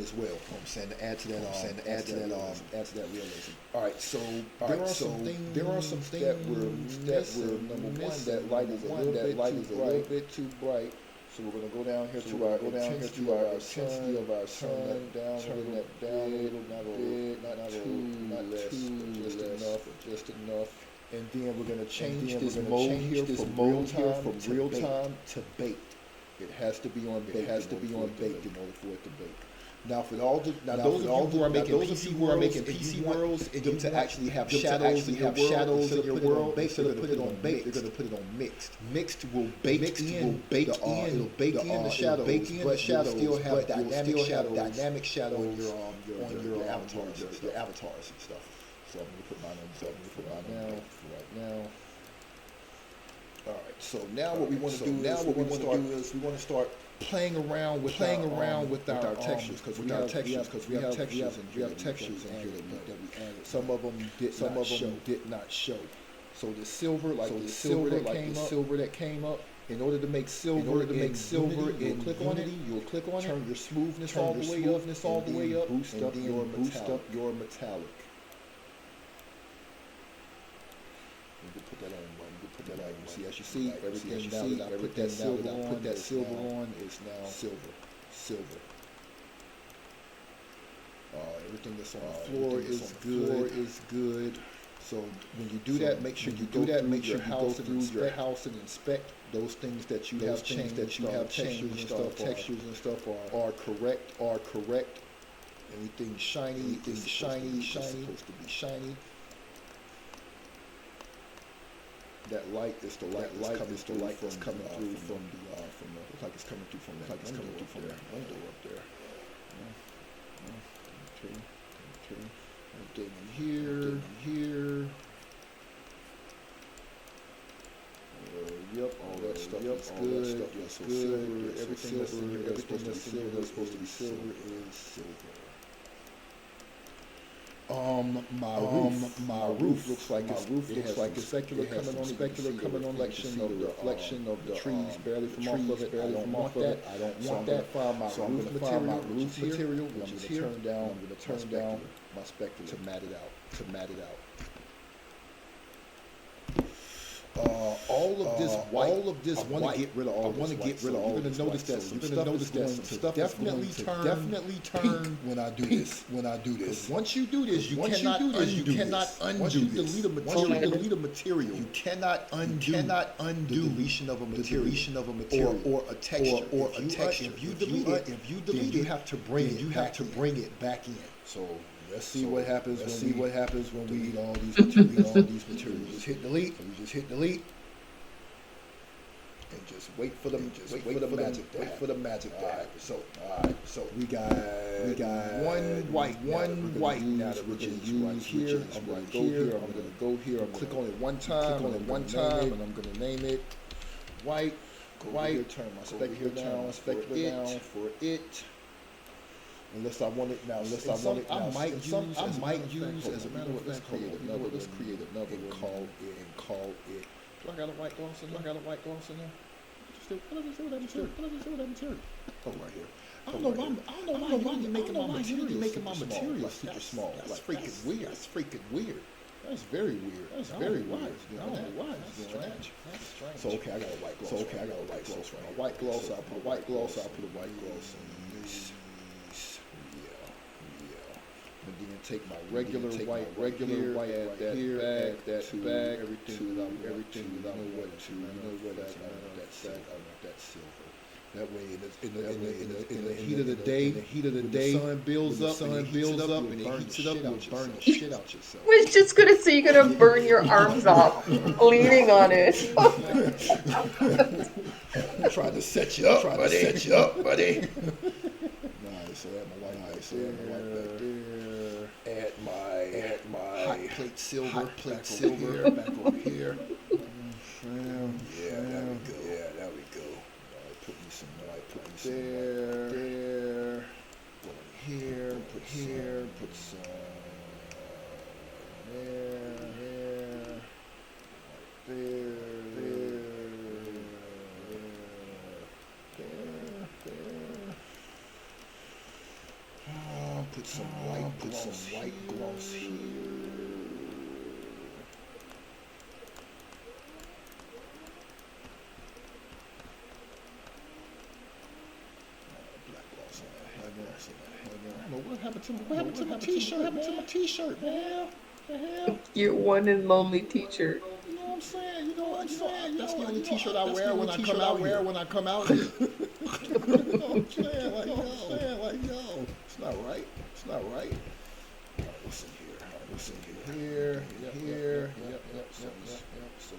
as well. I'm saying to add to that realism. All right, so there are some things that were number one, that light is a little bit too bright. So we're going to go down here to our intensity of our sun, turn that down a little bit, not too less, but just enough. And then we're going to change this mode here from real time to baked. It has to be on baked in order for it to bake. Now, for those of you who are making PC worlds, and you to actually have shadows in your world, instead of put it on baked, they're going to put it on mixed. Mixed will bake in the shadows, but you'll still have dynamic shadows on your avatars and stuff. So I'm going to put mine on right now. All right. So now what we want to do is we want to start playing around with our textures, because we have textures in here that we added. Some of them did not show. So the silver that came up. In order to make silver in Unity, you'll click on it. Turn your smoothness all the way up, boost up your metallic. You can put that on. As you see, everything now that I put that silver on is now silver. Everything that's on the floor is good. So when you do that, make sure you go through your house and inspect those things that you have changed, textures and stuff are correct. Anything shiny is supposed to be shiny. That light is the light that's coming through from the looks like it's coming through from that window up there. Okay. Everything in here. Yep, all that stuff. looks good. Yeah, so silver, everything that's in here, everything that's in here that's supposed to be silver is silver. My roof looks like it's specular coming on, reflection of the trees barely from off of it. I don't want that. So I'm gonna file my roof material, which is here. I'm gonna turn down my specular to mat it out. All of this, I want to get rid of all. You're gonna notice that some stuff definitely turn when I do this. Once you do this, you cannot undo. Once you delete a material, you cannot undo the deletion of a material or a texture. If you delete it, you have to bring it back in. So let's see what happens when we delete all these materials. You just hit delete. And just wait for the magic to happen. So we got one white now that we're gonna use here. I'm gonna go here. I'm gonna click on it one time, and I'm gonna name it white. Turn my specular down for it. Unless I want it now. I might use as a matter of fact. Let's create another one and call it. Do I got a white gloss in there? What is that material? Oh, right here. I don't know why you're making my material super small. That's freaking weird. That's very weird. I don't know why. That's strange. So okay, I got a white gloss. My white gloss. I'll put a white gloss in this. And then take my regular white, add that back, everything that I want to. I want that silver. That way, in the heat of the day, when the sun builds up and it heats it up, you'll burn the shit out yourself. I was just gonna say you're gonna burn your arms off leaning on it. Trying to set you up, buddy. So add my white back there. Add my hot plate silver back over here. There we go. Put me some white. There. Put some there. Put some white gloss here. Black gloss on that hanger. I don't know what happened to my t-shirt, man. The hell? Your one and lonely teacher. You know what I'm saying? That's the only t-shirt I wear when I come out here. You know what I'm saying? Like, yo. It's not right. What's in here? Here. Yep. So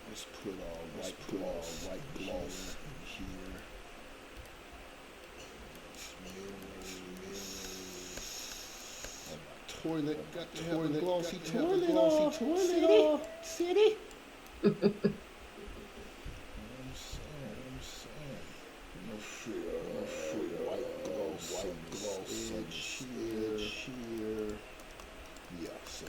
let's put white gloss in here. Toilet, got to have a glossy toilet. City. I'm saying. No white gloss edge here. Yeah, so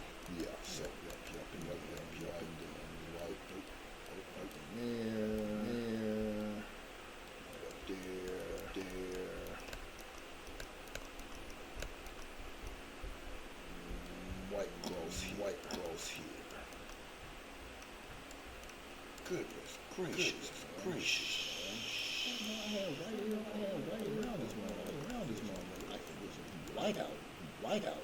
white gloss here. Goodness gracious. I had right around this motherfucker. Like it was white out.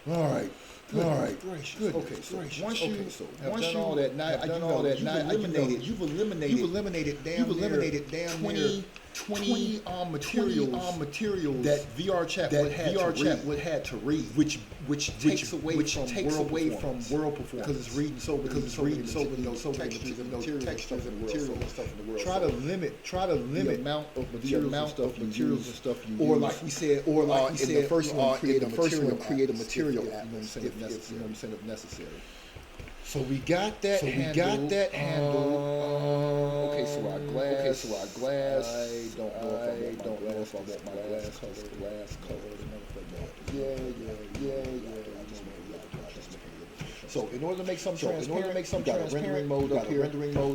All right. Good. Okay, so once you have done all that, you've eliminated damn near 20 20 materials that VR chat would had to read, which takes away from world performance because it's reading so many textures and materials and stuff in the world. Try to limit the amount of materials and stuff you use. Or like we said, in the first one, create a material atlas, if necessary. So we got that handled. Okay, so our glass. I don't know if I want my glass colored. Yeah. I just make it. So in order to make some transparent, you got a rendering mode up here.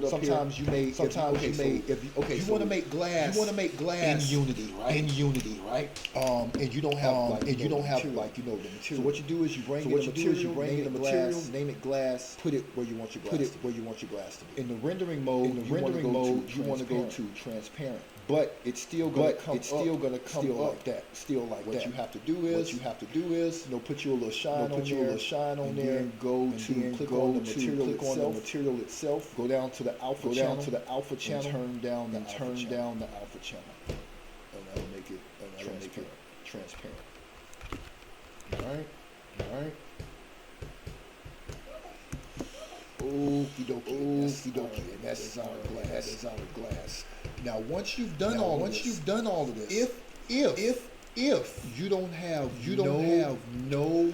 Sometimes you may, if you want to make glass in Unity, right? And you don't have the material. So what you do is you bring in the material, name it glass, put it where you want your glass to be. In the rendering mode, you want to go to transparent. But it's still gonna come like that. What you have to do is, put your little shine on there. And go to click on the material itself. Go down to the alpha channel. And turn down the alpha channel. And that'll make it transparent. All right. Okie dokie. And that's our glass. Now, once you've done all of this, if you don't have no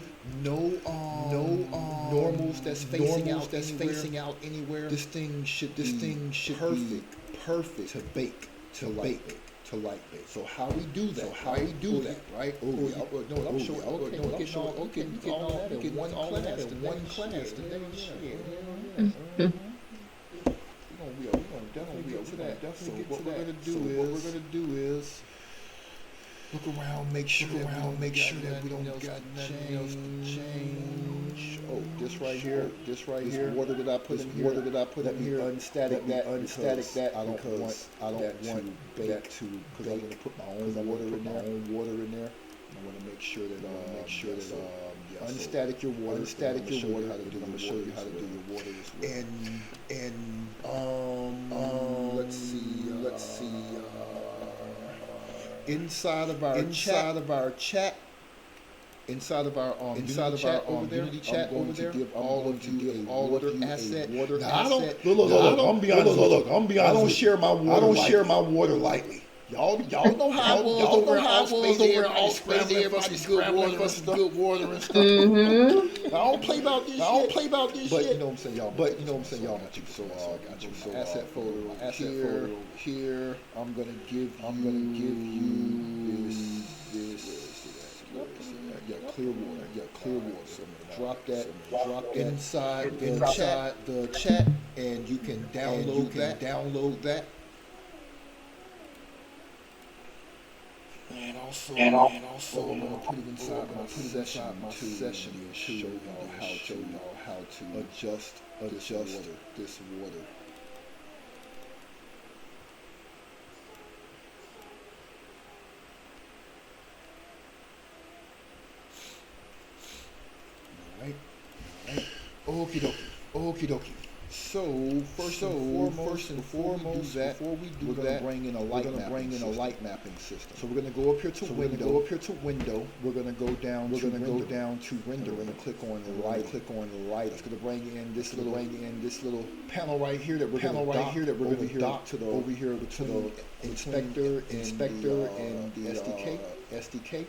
normals that's facing out anywhere, this thing should be perfect to bake to light bake. So how we do that? Right? I'm sure. Okay, you getting all that in one class. We're gonna get to that. So what we're gonna do is look around, make sure that we don't got nothing else to change. Oh, this right here. This water that I put in here. Let me unstatic that. I don't want that to because I'm gonna put my own water in there. I want to make sure that unstatic your water. I'm gonna show you how to do your water as well. And let's see. Inside of our chat, inside of our Unity chat over there, give all of you a water asset. Look, I'm be honest. I don't share my water lightly. Y'all know how it was over there. Everybody scrambling for some good water and stuff. I don't play about this shit. But you know what I'm saying, y'all. Y'all got you. So I got you. So asset folder over here. I'm gonna give you this. Yeah, clear water. So I'm gonna drop that inside the chat, and you can download that. And also, I'm gonna put it inside my session to show y'all how to adjust this water. All right. Okie dokie. So first and foremost, before we do that, we're gonna bring in a light mapping system. So we're gonna go up here to window. We're gonna go down to render. We're gonna click on the light. It's gonna bring in this little panel right here that we're gonna dock to the inspector and the SDK.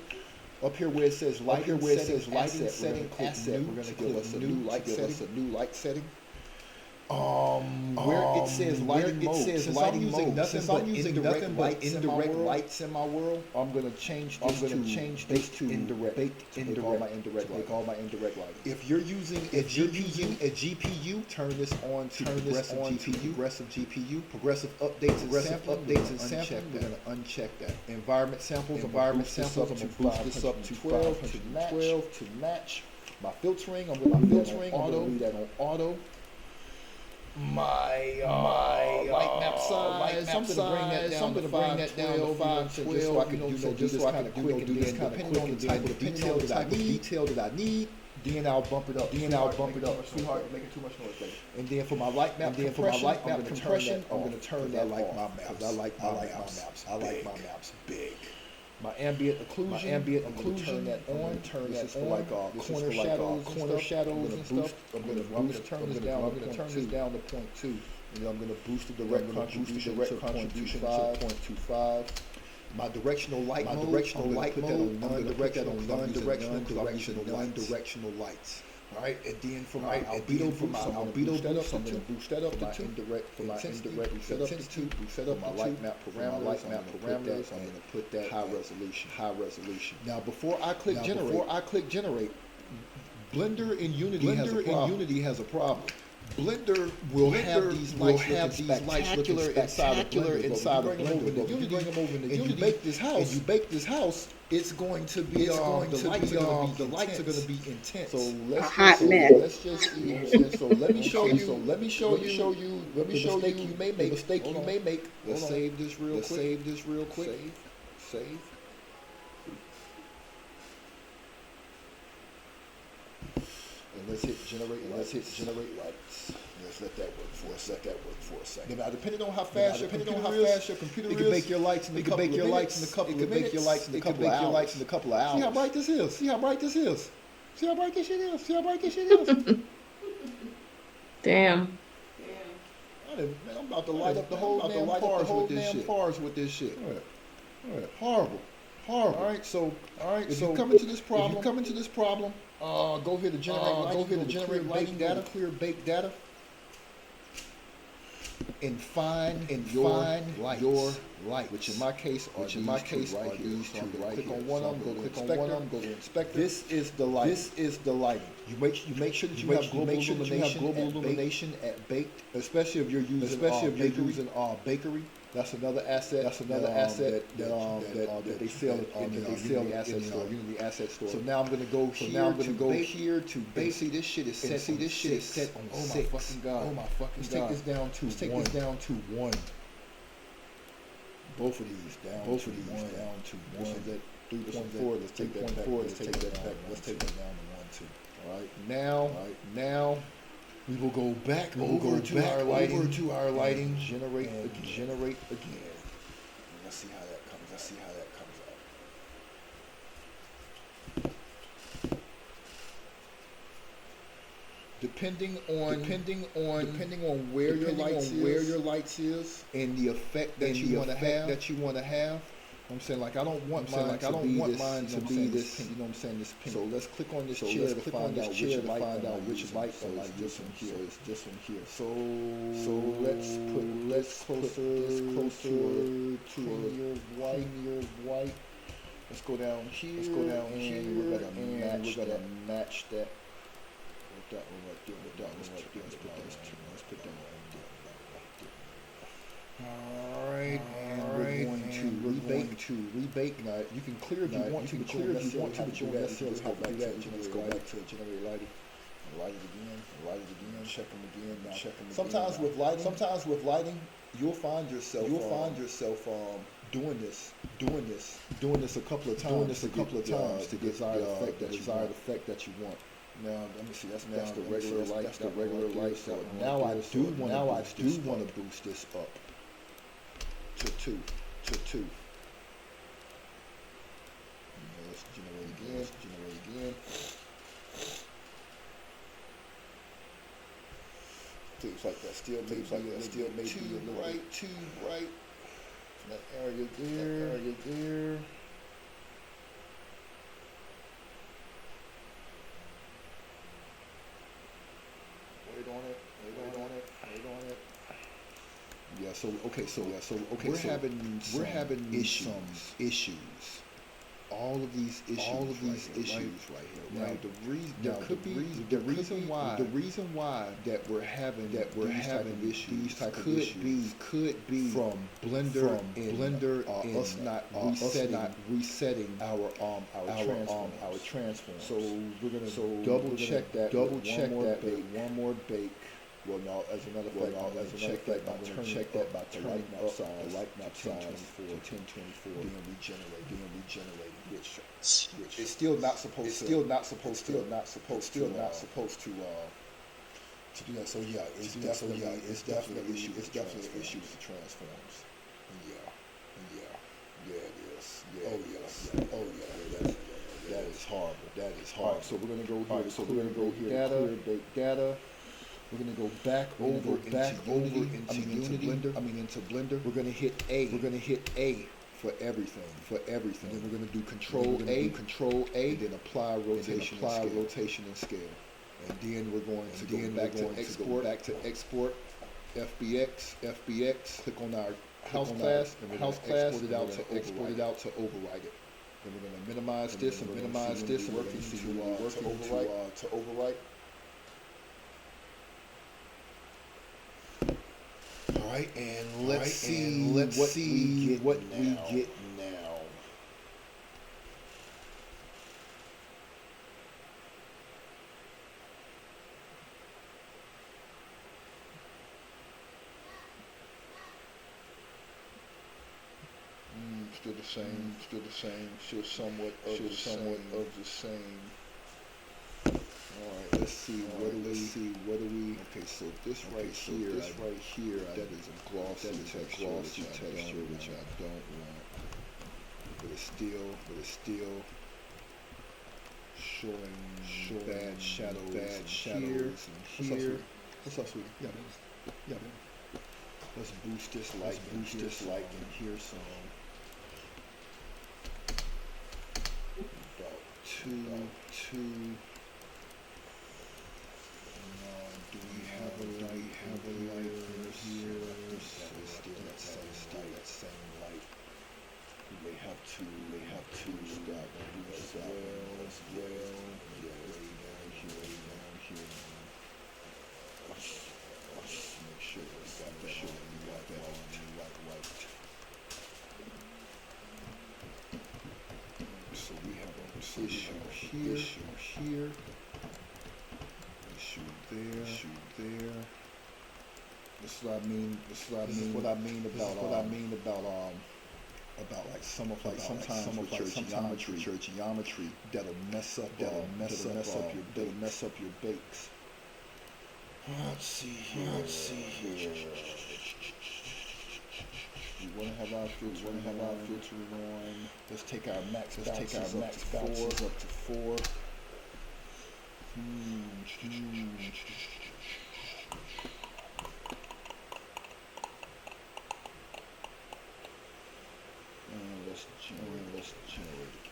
Up here where it says lighting setting asset, we're gonna give us a new light setting. Where it says lighting mode, since I'm using nothing but indirect lights in my world, I'm gonna change this to indirect. Take all my indirect lighting. If you're using a GPU, turn this on to progressive GPU. Progressive updates and sampling. We're gonna uncheck that. Environment samples. I'm gonna boost this up to 12 to match. My filtering. I'm gonna do that on auto. My light map size. I'm gonna bring that down to 512, just so I can do this kind of quick. Depending on the type of detail that I need. Then I'll bump it up. Sweetheart, you're making too much noise, baby. And then for my light map compression, I'm gonna turn that off. Because I like my maps. I like my maps big. My ambient occlusion, I'm gonna turn that on. This is for like corner shadows and stuff. I'm gonna turn this down to 0.2. And then I'm gonna boost the direct contribution to 0.25. My directional light mode, I'm gonna put that on non-directional lights. All right, and then for my albedo boost, I'm gonna boost that up to 2. For my indirect intensity, boost that up to 2. My light map parameters, I'm gonna put that high resolution. Now before I click generate, Blender in Unity has a problem. Blender will have these lights spectacular inside of Blender. But when you bring them over into Unity, and you bake this house, it's going to be the lights are going to be intense. So let me show you the mistake you may make. Let's save this real quick. Save. And let's hit generate lights. Let's let that work for a second. Now, depending on how fast your computer is, it can make your lights in a couple of hours. See how bright this is. See how bright this shit is. Damn. Man, I'm about to light up the whole damn cars with this shit. All right. Horrible. All right. So if you come into this problem, go here to generate lighting data, clear baked data, and find your light, which in my case are these two. Right? Click on one of them, go to inspector. This is the lighting. You make sure that you have global illumination at baked, especially if you're using bakery. That's another asset. That they sell in the Unity asset store. So now I'm gonna go here to bake. See, this shit is set on 6. Oh my fucking god. Let's take this down to 1. Both of these down to 1. This is at 3.4. Let's take that back. Let's take that down to 1 too. All right. Now. We will go back over to our lighting. Generate again. Let's see how that comes out. Depending on where your lights is and the effect that you want to have. I'm saying, like, I don't want mine to be this, you know what I'm saying, this pink. So let's click on this chair to find out which light. So like this one here. It's this one here. So let's put this closer to your white. Let's go down here. And we're gonna match that. With that one right there. Let's put that one right there. Alright, and we're going to rebake. Now, you can clear if you want to, but you don't necessarily have to do that. Let's go back to generate lighting. Light it again, check them again. Sometimes with lighting, you'll find yourself doing this a couple of times to get the desired effect that you want. Now let me see. That's the regular light. So now I do want to boost this up to 2. Let's generate again. Seems like that still may be a little too bright. That area there. Wait on it. Yeah. So we're having issues. All of these issues right here. Now the reason why that we're having these type of issues could be from Blender and us not resetting our transform. So we're gonna double check that with one more bake. Well, no, as a matter of fact, I'm gonna check that by turning up the light map size to 1024. Then regenerate, which it's still not supposed to do that. So yeah, it's definitely an issue with the transforms. Yeah, it is. That is horrible. Alright, so we're gonna go here. Clear date data. We're gonna go back over into Blender. We're gonna hit A. For everything. And then we're gonna do Control A, and then apply rotation and scale. And then we're going to go back to export, FBX. Click on our house class, and we're gonna export it out to override it. Then we're gonna minimize this, and to overwrite. All right, and let's see what we get now. Still the same. Still somewhat of the same. All right, let's see. What do we? Okay, so this right here, that is a glossy texture, which I don't want. But it's still showing bad shadows here. What's up, sweetie? Yeah. Let's boost this light in here some. About two. Do we have a light here? It's still that same light. We may have to stop as well. Yeah, way down here. Let's make sure we got that on right. So we have an issue here. Issue there. This is what I mean about like sometimes with your geometry that'll mess up your bakes. Let's see here. We want to have our filtering on. Let's take our max bounces up to 4. Let's generate again.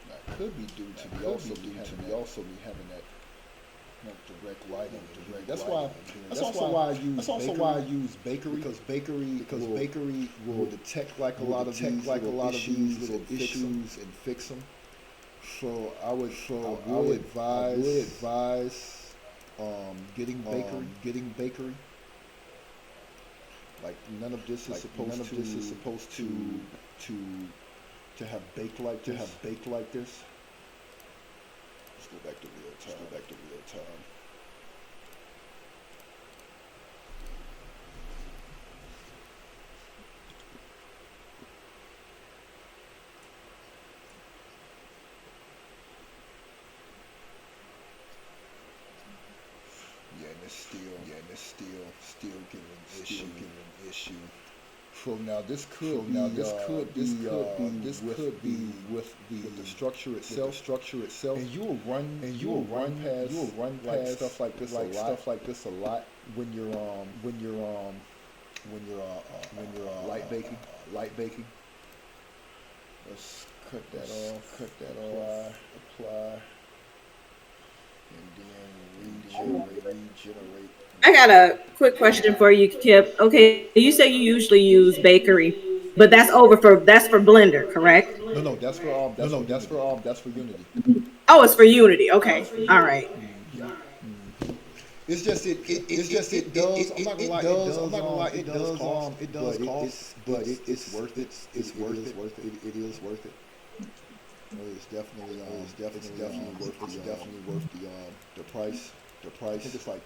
That could be due to me also be having that direct lighting. That's also why I use bakery because bakery will detect a lot of these issues and fix them. So I would advise getting bakery. Like none of this is supposed to have baked like this. Let's go back to real time. And it's still giving issue. So now this could be with the structure itself. And you will run past stuff like this a lot when you're light baking. Let's cut that off. Apply. And then regenerate. I got a quick question for you, Kipp. Okay, you say you usually use bakery, but that's for Blender, correct? No, that's for Unity. Oh, it's for Unity. Okay, all right. It's just it's just it does. I'm not gonna lie. It does. I'm not gonna lie. It does cost. It does cost. But it's worth it. It's worth it. It is worth it. It's definitely worth. It's definitely worth the price. The price. I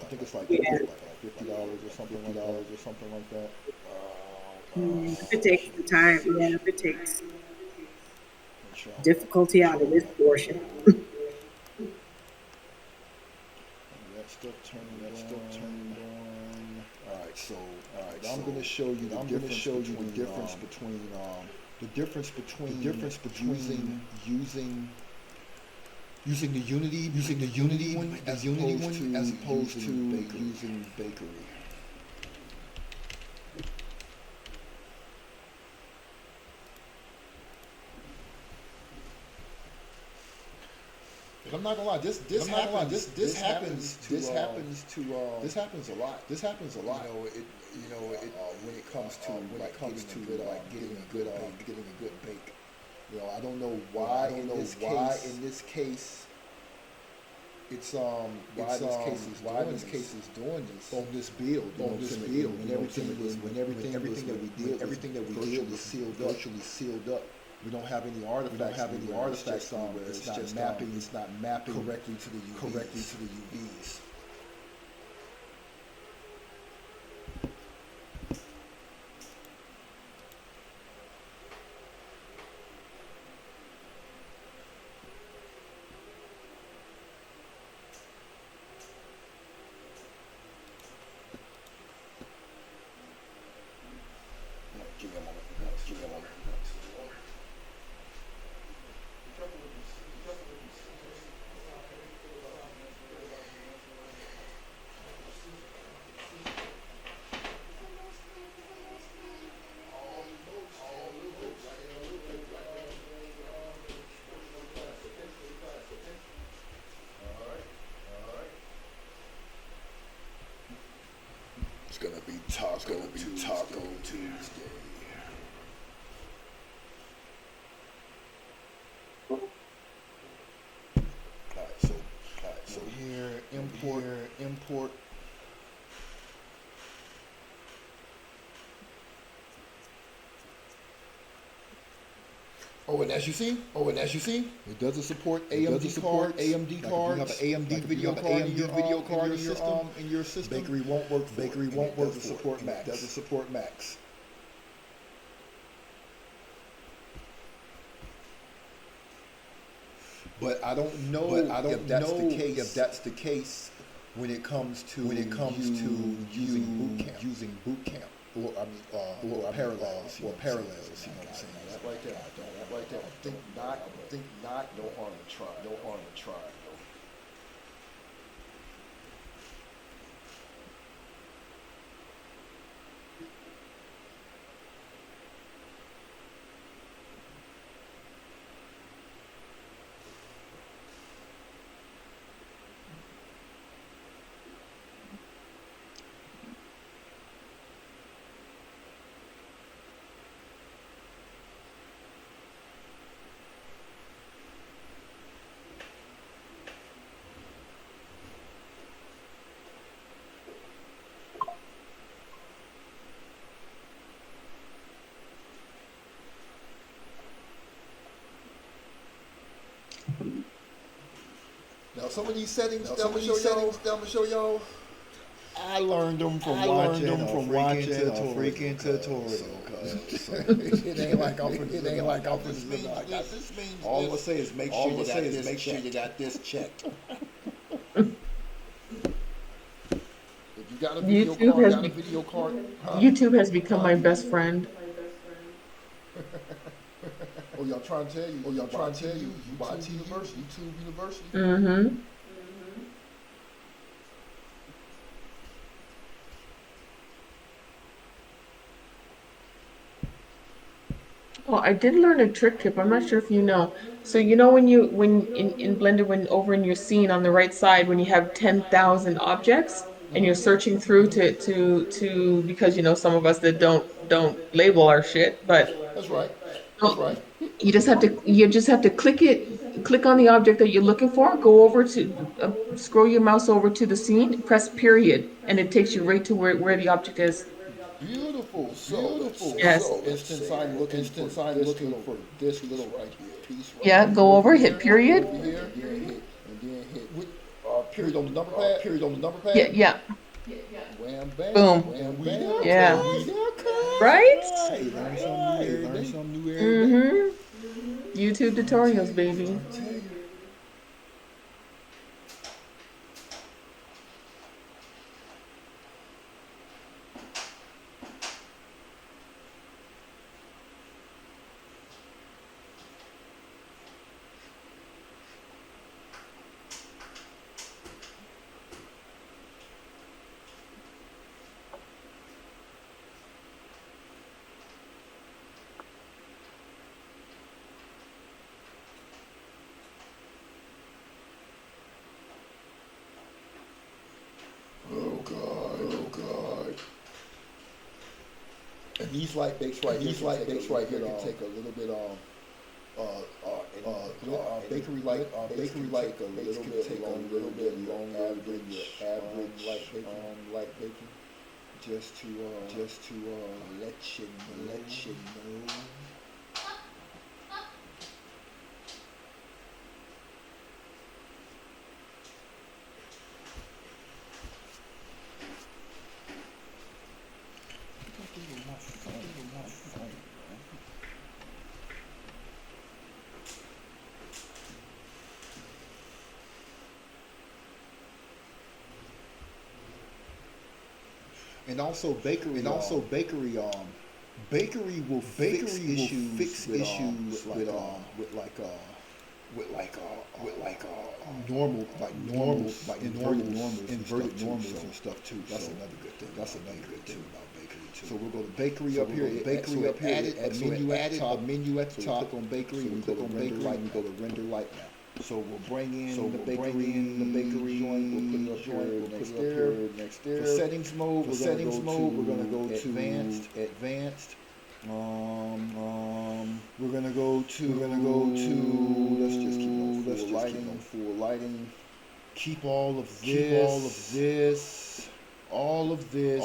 think it's like Yeah. $50 or something like that. If it takes the time, yeah, if it takes difficulty out of this portion. That's still turning. On. All right. So I'm going to show you the difference between using the Unity one as opposed to using Bakery. And I'm not gonna lie, this happens a lot. When it comes to getting a good bake. I don't know why in this case it's why this case is doing this on this build when everything that we did was sealed up. We don't have any artifacts on where it's not mapping correctly to the UVs. Give me a moment. It's gonna be Taco Tuesday. So here, import. Oh, and as you see, it doesn't support AMD cards. You have an AMD video card in your system. Bakery won't work. Doesn't support Macs. But I don't know if that's the case when it comes to using boot camp or parallels. You know what I'm saying? That right there. Think not. No harm to try. Now some of these settings, I'm gonna show y'all. I learned them from watching a freaking tutorial. It ain't like I'm from all I'm gonna say is make sure you got this checked. If you got a video card, YouTube has become my best friend. Oh, y'all trying to tell you? YouTube University. Mm-hmm. Oh, I did learn a trick tip. I'm not sure if you know. So when in Blender, when over in your scene on the right side, when you have 10,000 objects and you're searching through to because some of us that don't label our shit, but That's right. you just have to click it. click on the object that you're looking for, go over to, scroll your mouse over to the scene, press period, and it takes you right to where the object is. Beautiful. Beautiful. Yes. So, instance, I'm looking for this little right here piece. Right Yeah, here. go over, hit Over period. here, and then hit with period on the number pad. Period on the number pad. Yeah, yeah. Wham bam. Boom. Wham bam. Yeah. Right. Right? Learn something new every day. YouTube tutorials, baby. Oh God. And these light bakes right here can take a little bit bakery light a little bit longer than your average light baking. Just to let you know. And also bakery will fix issues with normal inverted normals and stuff too. That's another good thing. About bakery too. So we'll go to bakery up here. Added a menu at the top. Click on bakery. We click on bakery. We go to render light now. So we'll bring in the bakery joint. We'll put it up here next there. For settings mode, we're gonna go to advanced. We're gonna go to let's just keep lighting. Full lighting. Keep all of this. Keep all of that.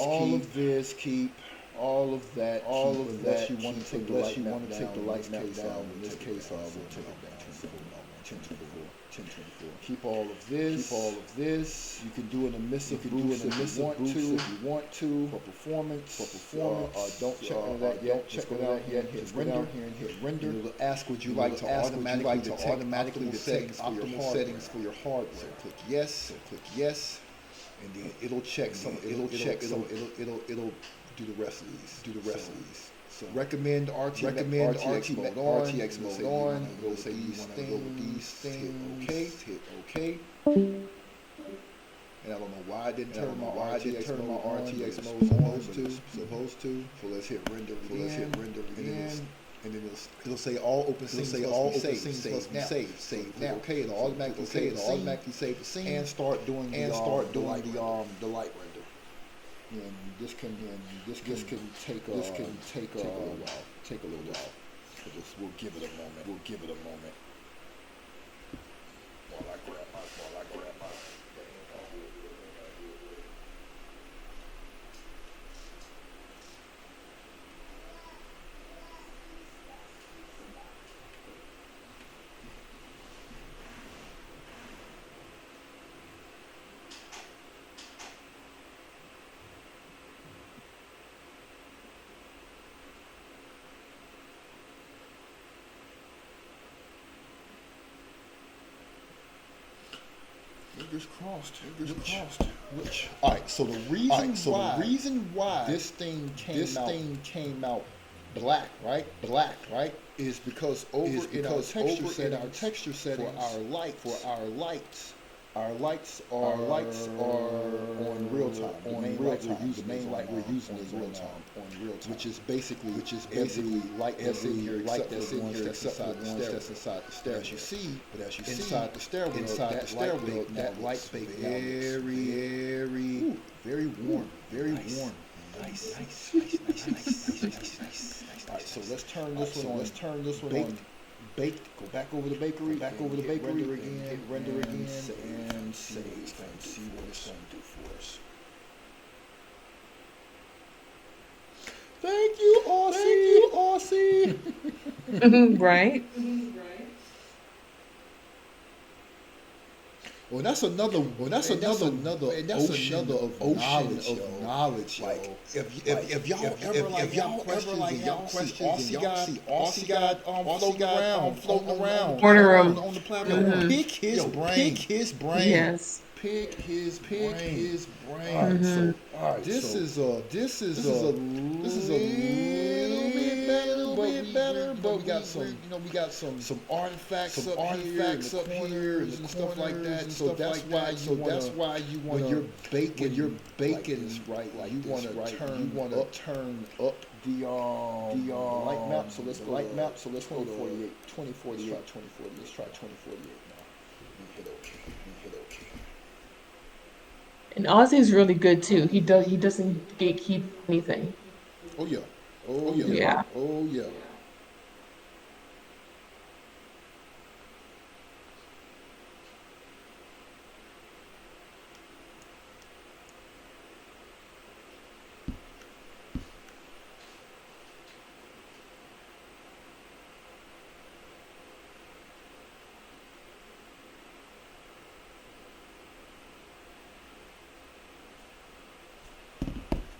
Unless you want to take the light map down. In this case, we'll take it down. 1024. Keep all of this. You can do an emissive boost if you want to. For performance. Don't check on that yet. Hit render. And it'll ask would you like to automatically detect optimal settings for your hardware. So click yes. And then it'll do the rest of these. So recommend RTX mode on. We'll say these things. Hit OK. And I don't know why I didn't turn my RTX mode on. Supposed to. So let's hit render again. And then it'll say all open scenes save now. Okay, it'll automatically save the scene and start doing the light render. And this can take a little while. We'll give it a moment. While I grab my Fingers crossed. All right. So the reason why this thing came out black, right? Is because in our texture settings for our lights. Our lights are on real time. The main light we're using is real time. Which is basically light that's in here except the ones that's inside the stairwell. As you see, inside the stairwell, that light bake very warm. Nice. All right, so let's turn this one on. bake, go back over the bakery, render again, and see what it's going to do for us. Thank you, Aussie. Right? Well, that's another ocean of knowledge, Like yo. if y'all ever have questions and y'all see Aussie got floating around Corner room. on the platform, pick his brain. Yes. Pick his brain. All right, This so is a little bit better, but we got some artifacts up here and stuff like that. So that's why you want when you're baking right, like you want to turn up the light map. So let's go to 2048. Let's try 2048 now. Hit OK. And Ozzy's really good too. He doesn't gatekeep anything. Oh yeah. Yeah. Oh yeah.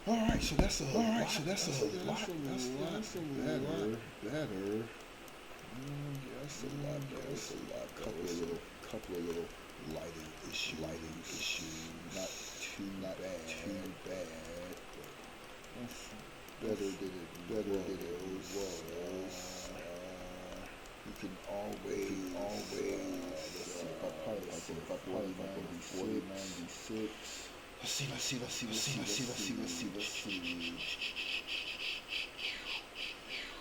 All right, so that's a lot better. That's a lot better. Couple of little lighting issues. Not too bad. Better than it was. You can always. Let's see if I probably 96. Let's see.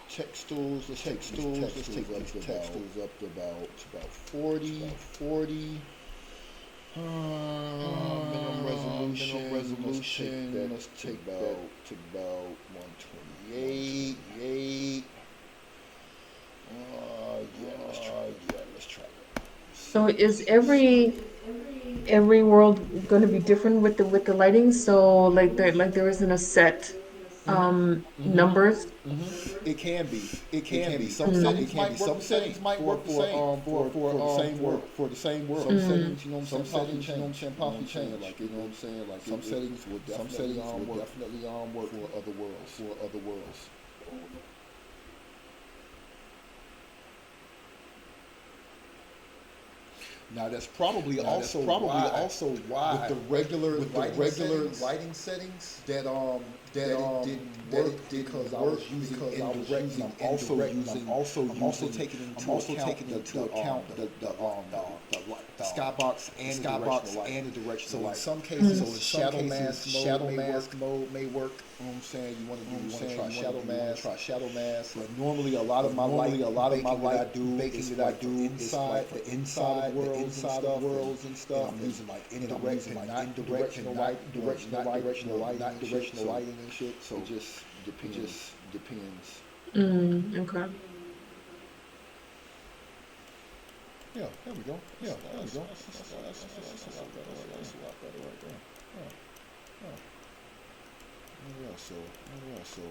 Textiles. Let's take these textiles up to about 40. Minimum resolution. Let's take that to about 128. Let's try that. So is every world going to be different with the lighting? So like there isn't a set numbers. It can be. Some settings might work for the same world. Some settings, some settings, possibly change. Like like some settings will definitely work for other worlds. Now that's probably also why with the regular lighting settings that didn't work because I was using indirect. I'm also taking into account the skybox and the directional light. So in some cases, shadow mask mode may work. You know what I'm saying? You want to try shadow mask. But normally a lot of my baking that I do inside the inside worlds and stuff. And I'm using like indirect and not directional lighting and shit. So it just depends. Okay. Yeah, there we go. That's a lot better right there.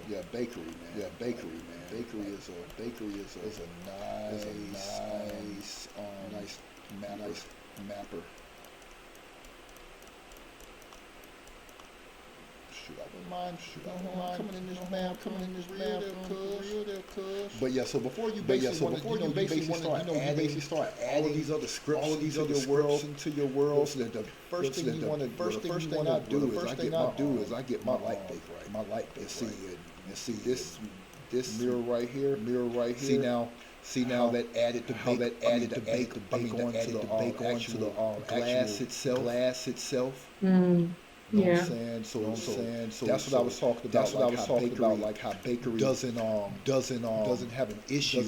Yeah, bakery, man. Bakery is a nice mapper. Shoot, I wouldn't mind coming in this map, real there, cuz. But yeah, so before you basically start adding all these other scripts into your world. So the first thing I do is I get my light bake right. And see this mirror right here. See now that added the bake onto the glass itself. You know what Yeah. I'm saying? So that's what I was talking about. That's what I was talking about. Like how bakery doesn't have an issue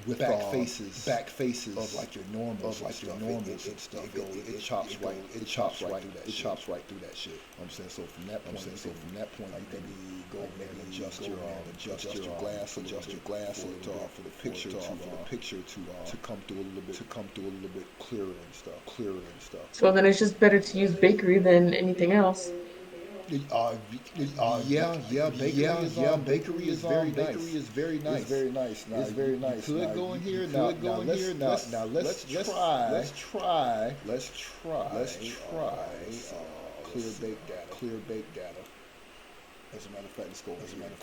with back faces of like your normals and stuff. It chops right through that shit. I'm saying so from that point, you can go and adjust your glass a little for the picture to come through a little bit clearer and stuff. So then it's just better to use bakery than anything else. Bakery is very nice. It's very nice. You could go in here now. Let's try. Clear bake data. As a matter of fact, let's go over here and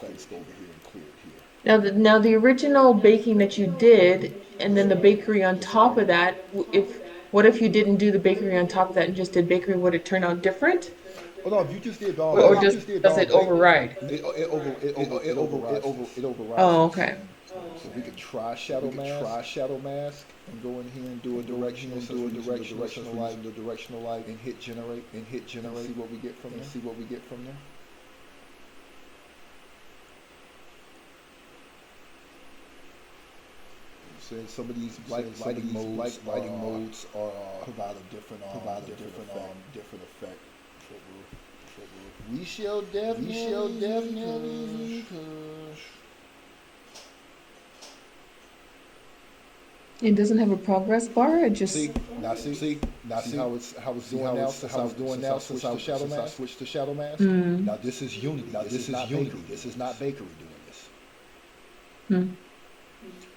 clear it here. Now the original baking that you did, and then the bakery on top of that. What if you didn't do the bakery on top of that and just did bakery? Would it turn out different, Oh no, if you just did or does it override? it overrides. Oh, okay. So we could try shadow mask and go in here and do a directional light and hit generate and see what we get from there. So some of these lighting modes are provide a different effect. We shall definitely. It doesn't have a progress bar. It just See how it's doing now since I switched to shadow mask. Now this is Unity. This is not bakery doing this.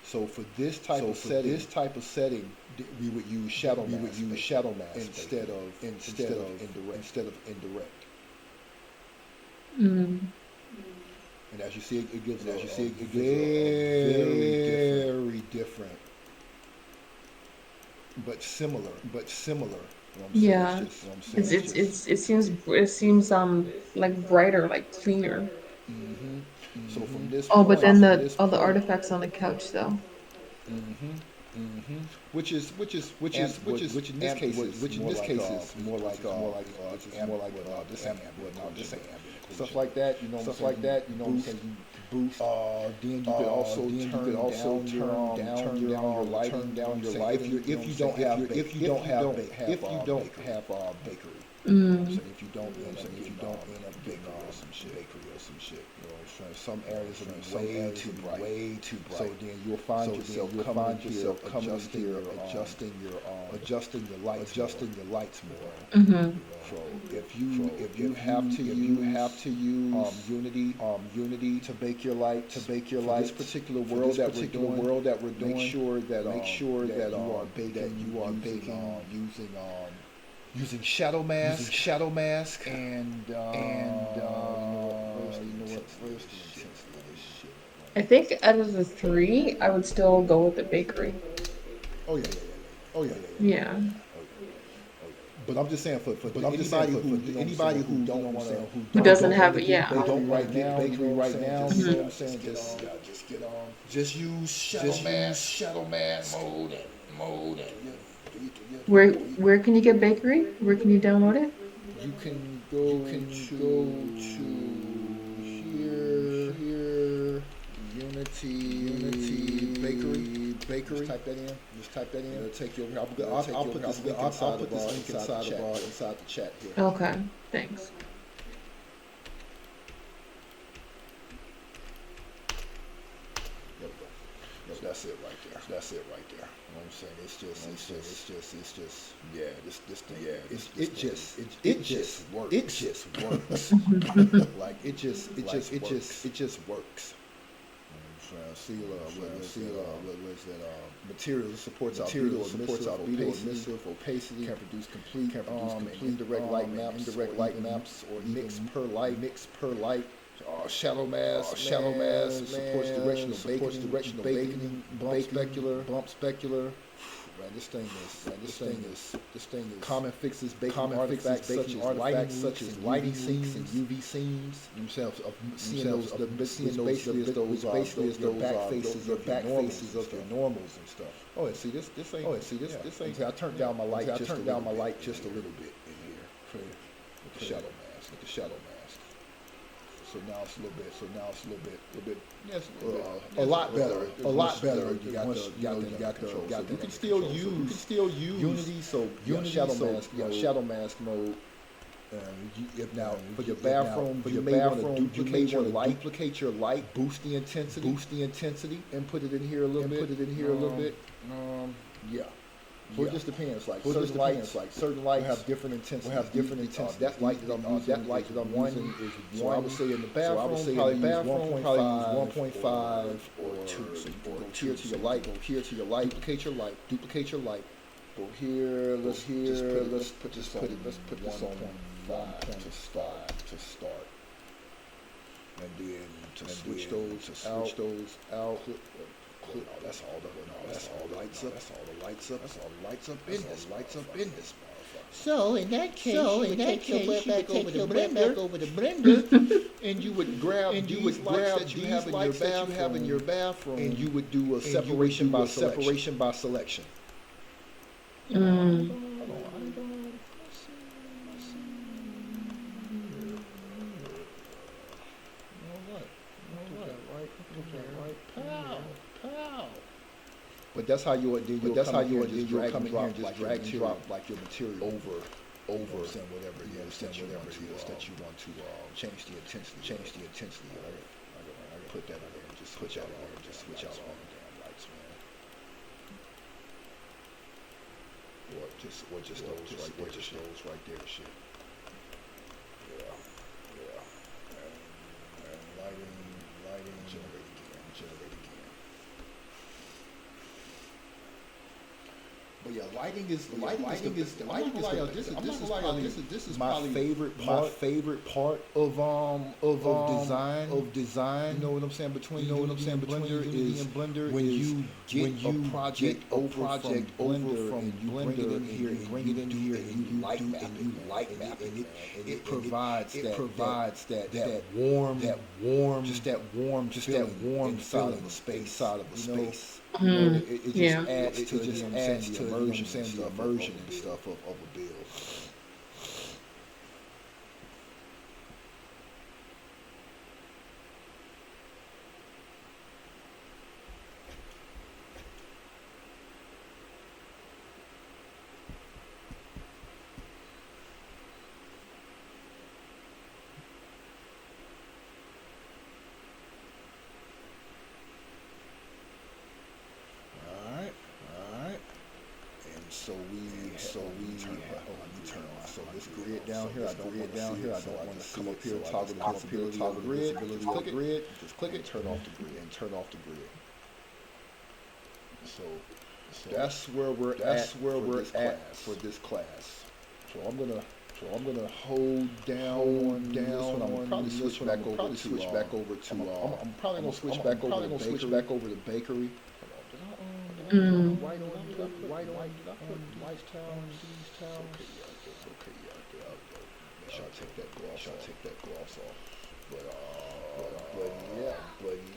So for this type of setting, we would use shadow mask instead of indirect. And as you see, it gives very different, but similar. yeah. It seems like brighter, like cleaner. So from this Oh, but then point, all the artifacts on the couch though. which in this case is more like this ain't stuff like that. You know what I'm saying? You boost. Then you could also turn down your lighting. If you don't have bakery. So if you don't end up bakery or some shit. You know what I'm saying? Some areas will be way too bright. So then you'll find yourself adjusting your lights more. So if you have to use Unity to bake your light, this particular world that we're doing, make sure that you are baking using shadow mask and you know what? Where's the intensity of this shit? I think out of the three, I would still go with the bakery. Oh yeah. Yeah. But I'm just saying for anybody who doesn't have it, yeah. bakery right now, you know what I'm saying? Just use shadow mask mode. Where can you get bakery? Where can you download it? You can go to here, Unity bakery. Just type that in. It'll take you over. I'll put this link inside the chat here. Okay, thanks. That's it right there. You know what I'm saying? It just works. Like it just works. Materials supports emissive, opacity, can produce complete indirect light maps, or mix per light. Shadow mask supports directional baking, bump specular. Man, this thing is common fixes baking artifacts such as lighting sinks and UV seams themselves. Seeing those basically as those back faces of your normals and stuff. Oh, and see this ain't. I turned down my light just a little bit in here. mask. So now it's a little bit. Yes, a lot better. You got the. You can still use Unity. So shadow mask mode. If now for your bathroom, you may want to duplicate your light, boost the intensity, and put it in here a little bit. Yeah. So it just depends. Like certain lights have different intensity. That light that I'm using is one. So I would say in the bathroom, probably use 1.5 or 2. So you go here to your light, duplicate your light. Go here. Let's put this on 1.5 to start. And then to switch those out. That's all the lights up in this. So in that case, you would take your back over the blender, and you would grab these lights that you have in your bathroom, and you would do a separation by selection. Mm. But that's how you would come in here and just drag and drop like your material over whatever it is that you want to change the intensity. I put that in there and just switch out all the damn lights, man. Or just those right there, shit. Yeah. And lighting, generate again. But yeah, lighting is my favorite part of design. You know what I'm saying? Between Unity and Blender when you get a project over from Blender and you bring it in here and you light map it, and it provides that warm feeling inside of the space. You know, it just adds to the immersion and stuff of a build. So this grid down here, I don't want to come up here and toggle the visibility of the grid. Just click it, turn off the grid. So that's where we're at for this class. So I'm gonna hold down this one. I'm gonna probably switch back over to. I'm probably gonna switch back over to bakery. Mm. White lights town, these towns. Okay, yeah. Make sure I take that gloss off. But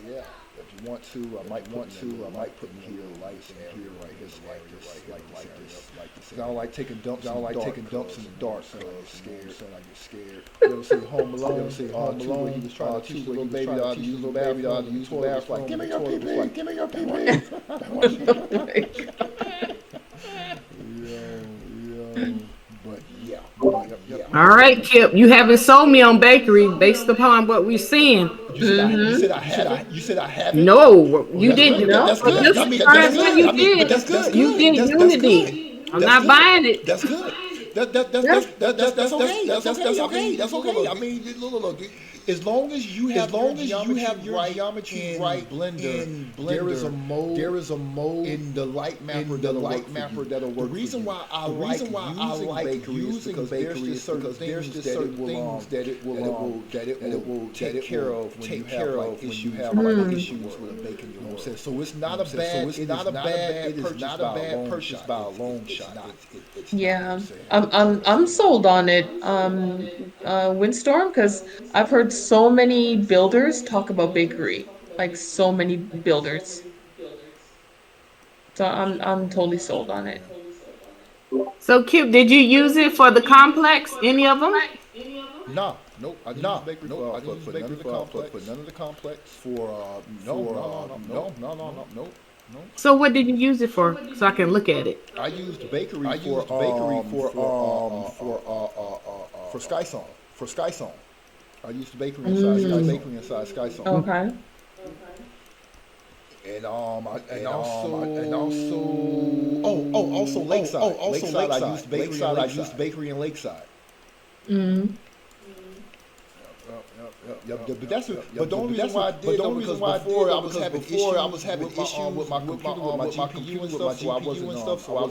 yeah. If you want to, I might put in here lights in here right here like this. I don't like taking dumps in the dark. So I get scared. You ever see Home Alone? Where he was trying to teach the little baby dog to use the bathroom. Like, give me your pee-pee. But yeah. All right, Kip, you haven't sold me on bakery based upon what we're seeing. You said I haven't. No, you didn't. That's good. Just describe what you did. But that's good. You did Unity. I'm not buying it. That's good. That's okay. That's okay. I mean, look. As long as you have your geometry right in Blender, there is a mode in the light mapper that'll work. The reason why I like using bakery is because there's just certain things that it will take care of when you have issues with a baking. You know what I'm saying? So it's not a bad purchase by a long shot. Yeah, I'm sold on it, Windstorm, because I've heard so many builders talk about bakery, like so many builders. So I'm totally sold on it. So, Kip, did you use it for the complex? Any of them? Nah, nope. I didn't use bakery for none of the complex. For none of the complex. Nope. So what did you use it for? So I can look at it. I used bakery for SkySong. For SkySong. I used bakery inside SkySong. Okay. And also Lakeside. I used bakery in Lakeside. Mm. But the only reason why I did it because before I was having issues with my computer, with my GPU and stuff, so I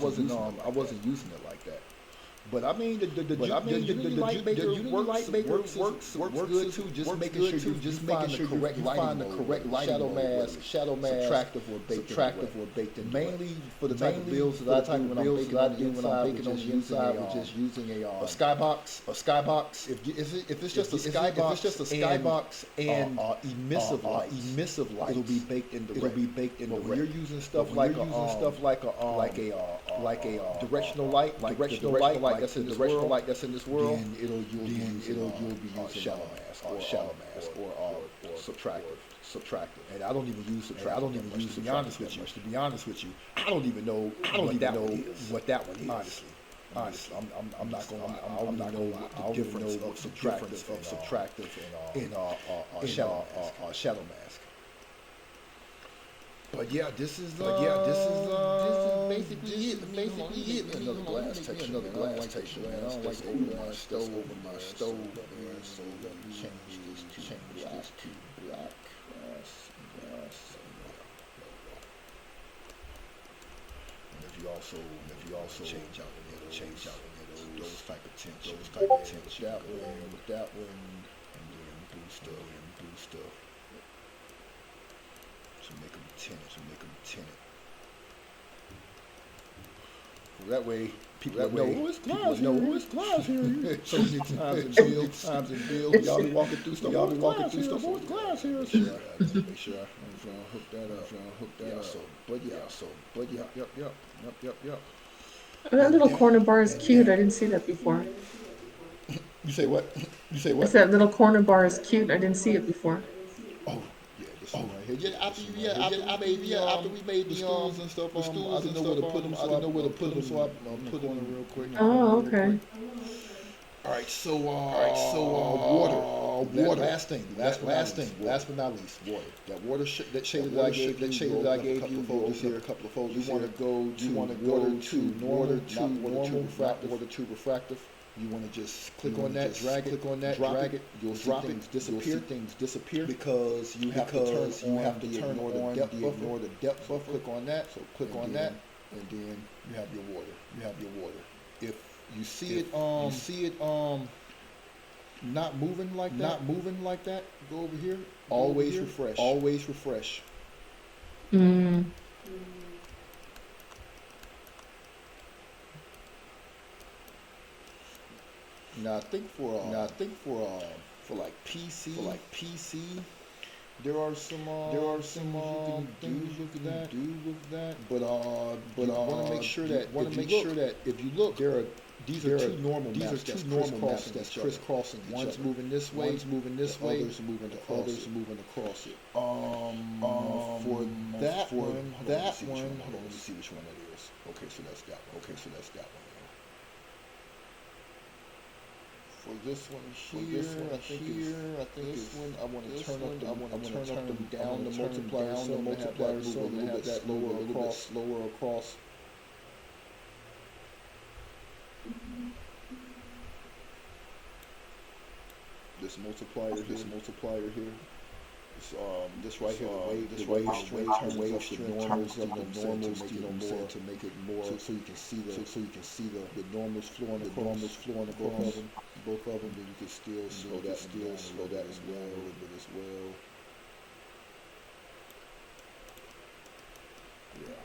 wasn't using it like that. But I mean, the Unity Light Baker works good too. Just making sure you find the correct lighting mode, shadow mask, subtractive or baked in. Mainly for the type of builds that I do when I'm baking on the inside, we're just using a skybox. If it's just a skybox and emissive light, it'll be baked in. When you're using stuff like a directional light, that's in this world, then you'll be using shallow mask or subtractive. And I don't even use subtractive. To be honest with you, I don't even know what that one is. Honestly, I'm not gonna lie. I don't know the difference of subtractive and shallow mask. But yeah, this is basically it. Another glass texture, man. I don't like over my stove, man. So let me change this to black. And if you also change out those type of tints, that one, and then blue stuff. To make them tinted. Well, that way people know it's glass here. So many times in builds, y'all be walking through stuff. Oh, it's glass here. Make sure I hook that up. Yep. That little corner bar is cute. I didn't see that before. You say what? I said that little corner bar is cute. I didn't see it before. Oh, yeah, this one right here. After we made the stools and stuff, I didn't know where to put them, so I put them in real quick. Oh, okay. All right, so water. Last but not least, water. That water that shader that I gave you, a couple of folders. You want to go to water to refractive. You want to just click on that, drag it. You'll see things disappear because you have to turn on the depth buffer. Click on that. So click on that, and then you have your water. If you see it not moving like that, go over here. Always refresh. Mm. Now I think for like PC, there are some things you can do with that. But you want to make sure that if you look, these are two normal maps that's crisscrossing each other. One's moving this way, others are moving across it. For that one, hold on, let me see which one that is. Okay, so that's that one. For this one here, I think this one I want to turn them down the multiplier, so I'm gonna have that lower across. This multiplier here. This right here, the wave strength, normals, to make it more, so you can see the normals flowing across both of them. Then you can still slow that as well, a little bit as well. Yeah.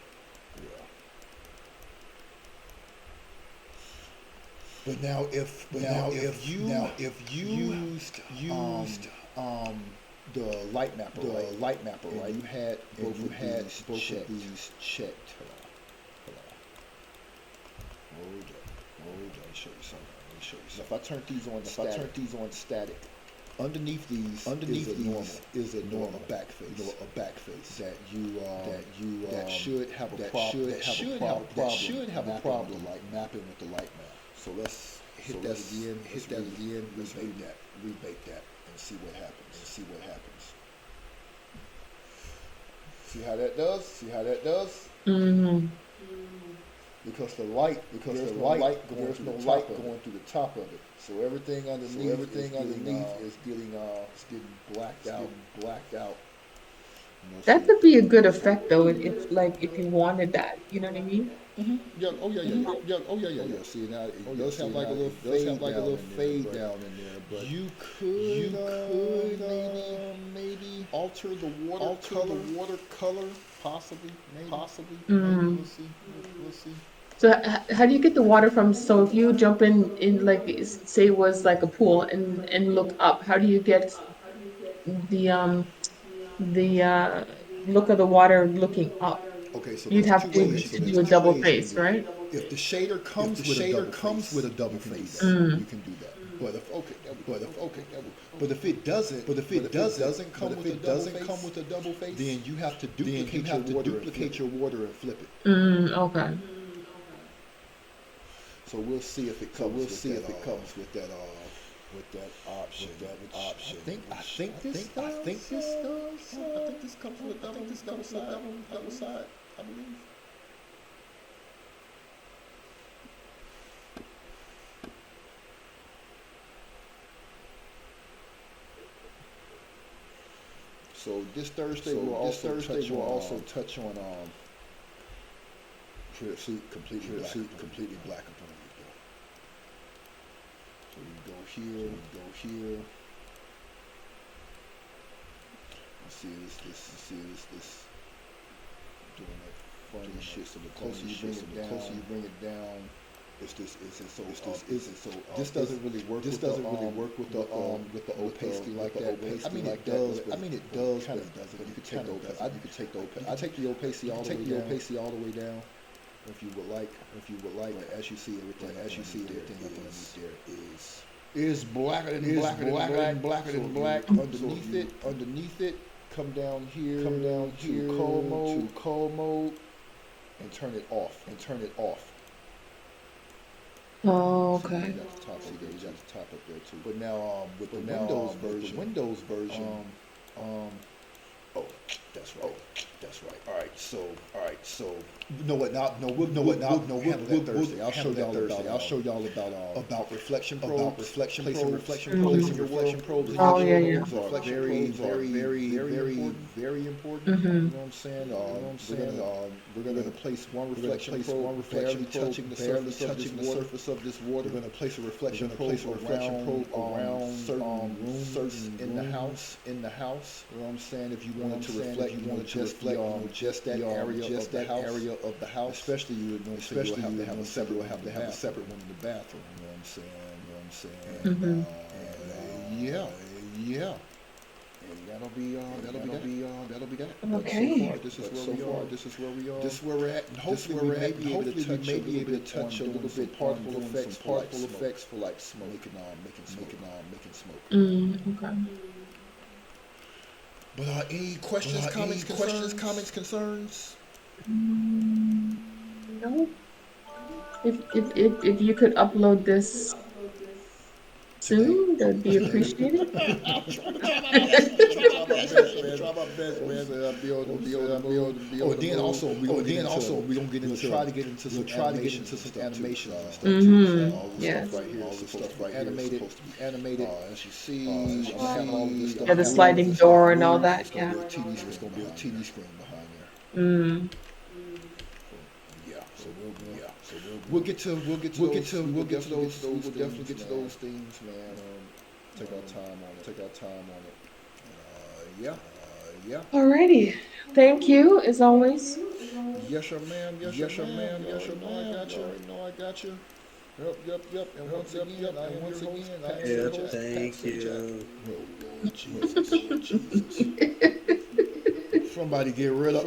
But now if you used the light mapper, right? You had both of these checked. Hold on. Let me show you something. show you. If I turn these on static, underneath these is a normal back face. A back face that should have a problem like mapping with the light map. So let's hit that again, rebake that, and see what happens. See how that does? Mm-hmm. Because the light, there's no light going through the top of it. So everything underneath is getting blacked out. That could be a good effect though, if you wanted that, you know what I mean? Yeah. Oh yeah. See now it does have like a little fade down in there, but you could maybe alter the water color, possibly. Mm. We'll see. So how do you get the water from, so if you jump in like, say it was like a pool and look up, how do you get the look of the water looking up? Okay, so You'd there's have two to ways. do a double face, right? If the shader comes with a double face, Mm. you can do that. But if it doesn't come with a double face, then you have to duplicate your water and flip it. Okay. So we'll see if it comes with that option. I think this comes with a double side, I believe. So this Thursday we'll also touch on completely black upon you. So you go here. You see this doing that funny shit. So the closer you bring it down, this doesn't really work with the opacity like that. I mean it does, but you could take the opacity. I take the opacity all the way down. If you would like, but as you see everything underneath there is blacker than black. Underneath it, come down here to cold mode, and turn it off. Oh, okay. You got the top up there too. But now with the Windows version, oh, that's right. All right, so we'll handle that Thursday. I'll show y'all about reflection probes, placing reflection probes. Oh, yeah. Very important. You know what I'm saying? We're gonna place one reflection probe barely touching the surface of this water. We're gonna place a reflection probe around certain rooms in the house. You know what I'm saying? If you wanted to reflect, just that area of the house. Especially you would have to have a separate one in the bathroom. You know what I'm saying? Yeah. And that'll be that. Okay. But this is where we are. This is where we're at. And hopefully we may be able to touch a little bit particle effects for like smoke, making smoke. Okay. But any questions, comments, concerns? No. If you could upload this soon, that'd be appreciated. Try my best, man. Then also we gonna get into try to get into some animations and stuff too. Yes. Stuff right here, stuff right here supposed to be animated. As you see, all of this stuff. Yeah, the sliding door and all that. Yeah. It's gonna be a TV screen behind there. We'll get to those. We'll definitely get to those things, man. Take our time on it. Yeah. Alrighty. Thank you, as always. Yes, sir, ma'am. I got you. Yep. And once again, Thank you. Jesus. Somebody get rid of.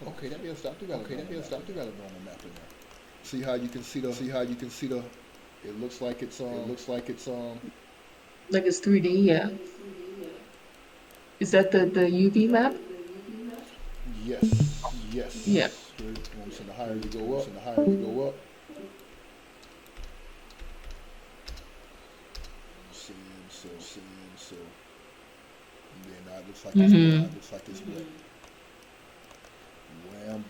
Okay, that is. I do got a normal map in there. See how you can see the. It looks like it's. Like it's 3D, yeah. Is that the UV map? Yes. Yeah. So the higher you go up, so. And then now it looks like it's wet. Wham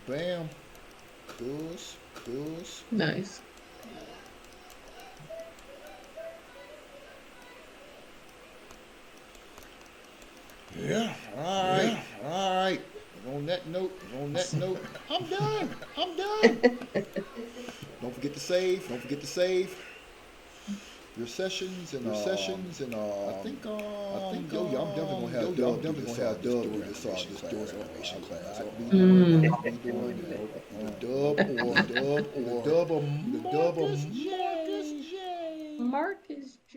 bam. Cuss. Nice. Yeah. All right. And on that note, I'm done. Don't forget to save your sessions and I think I'm definitely gonna have Dub do this door animation class. I'll be doing the dub or Marcus J. Marcus J.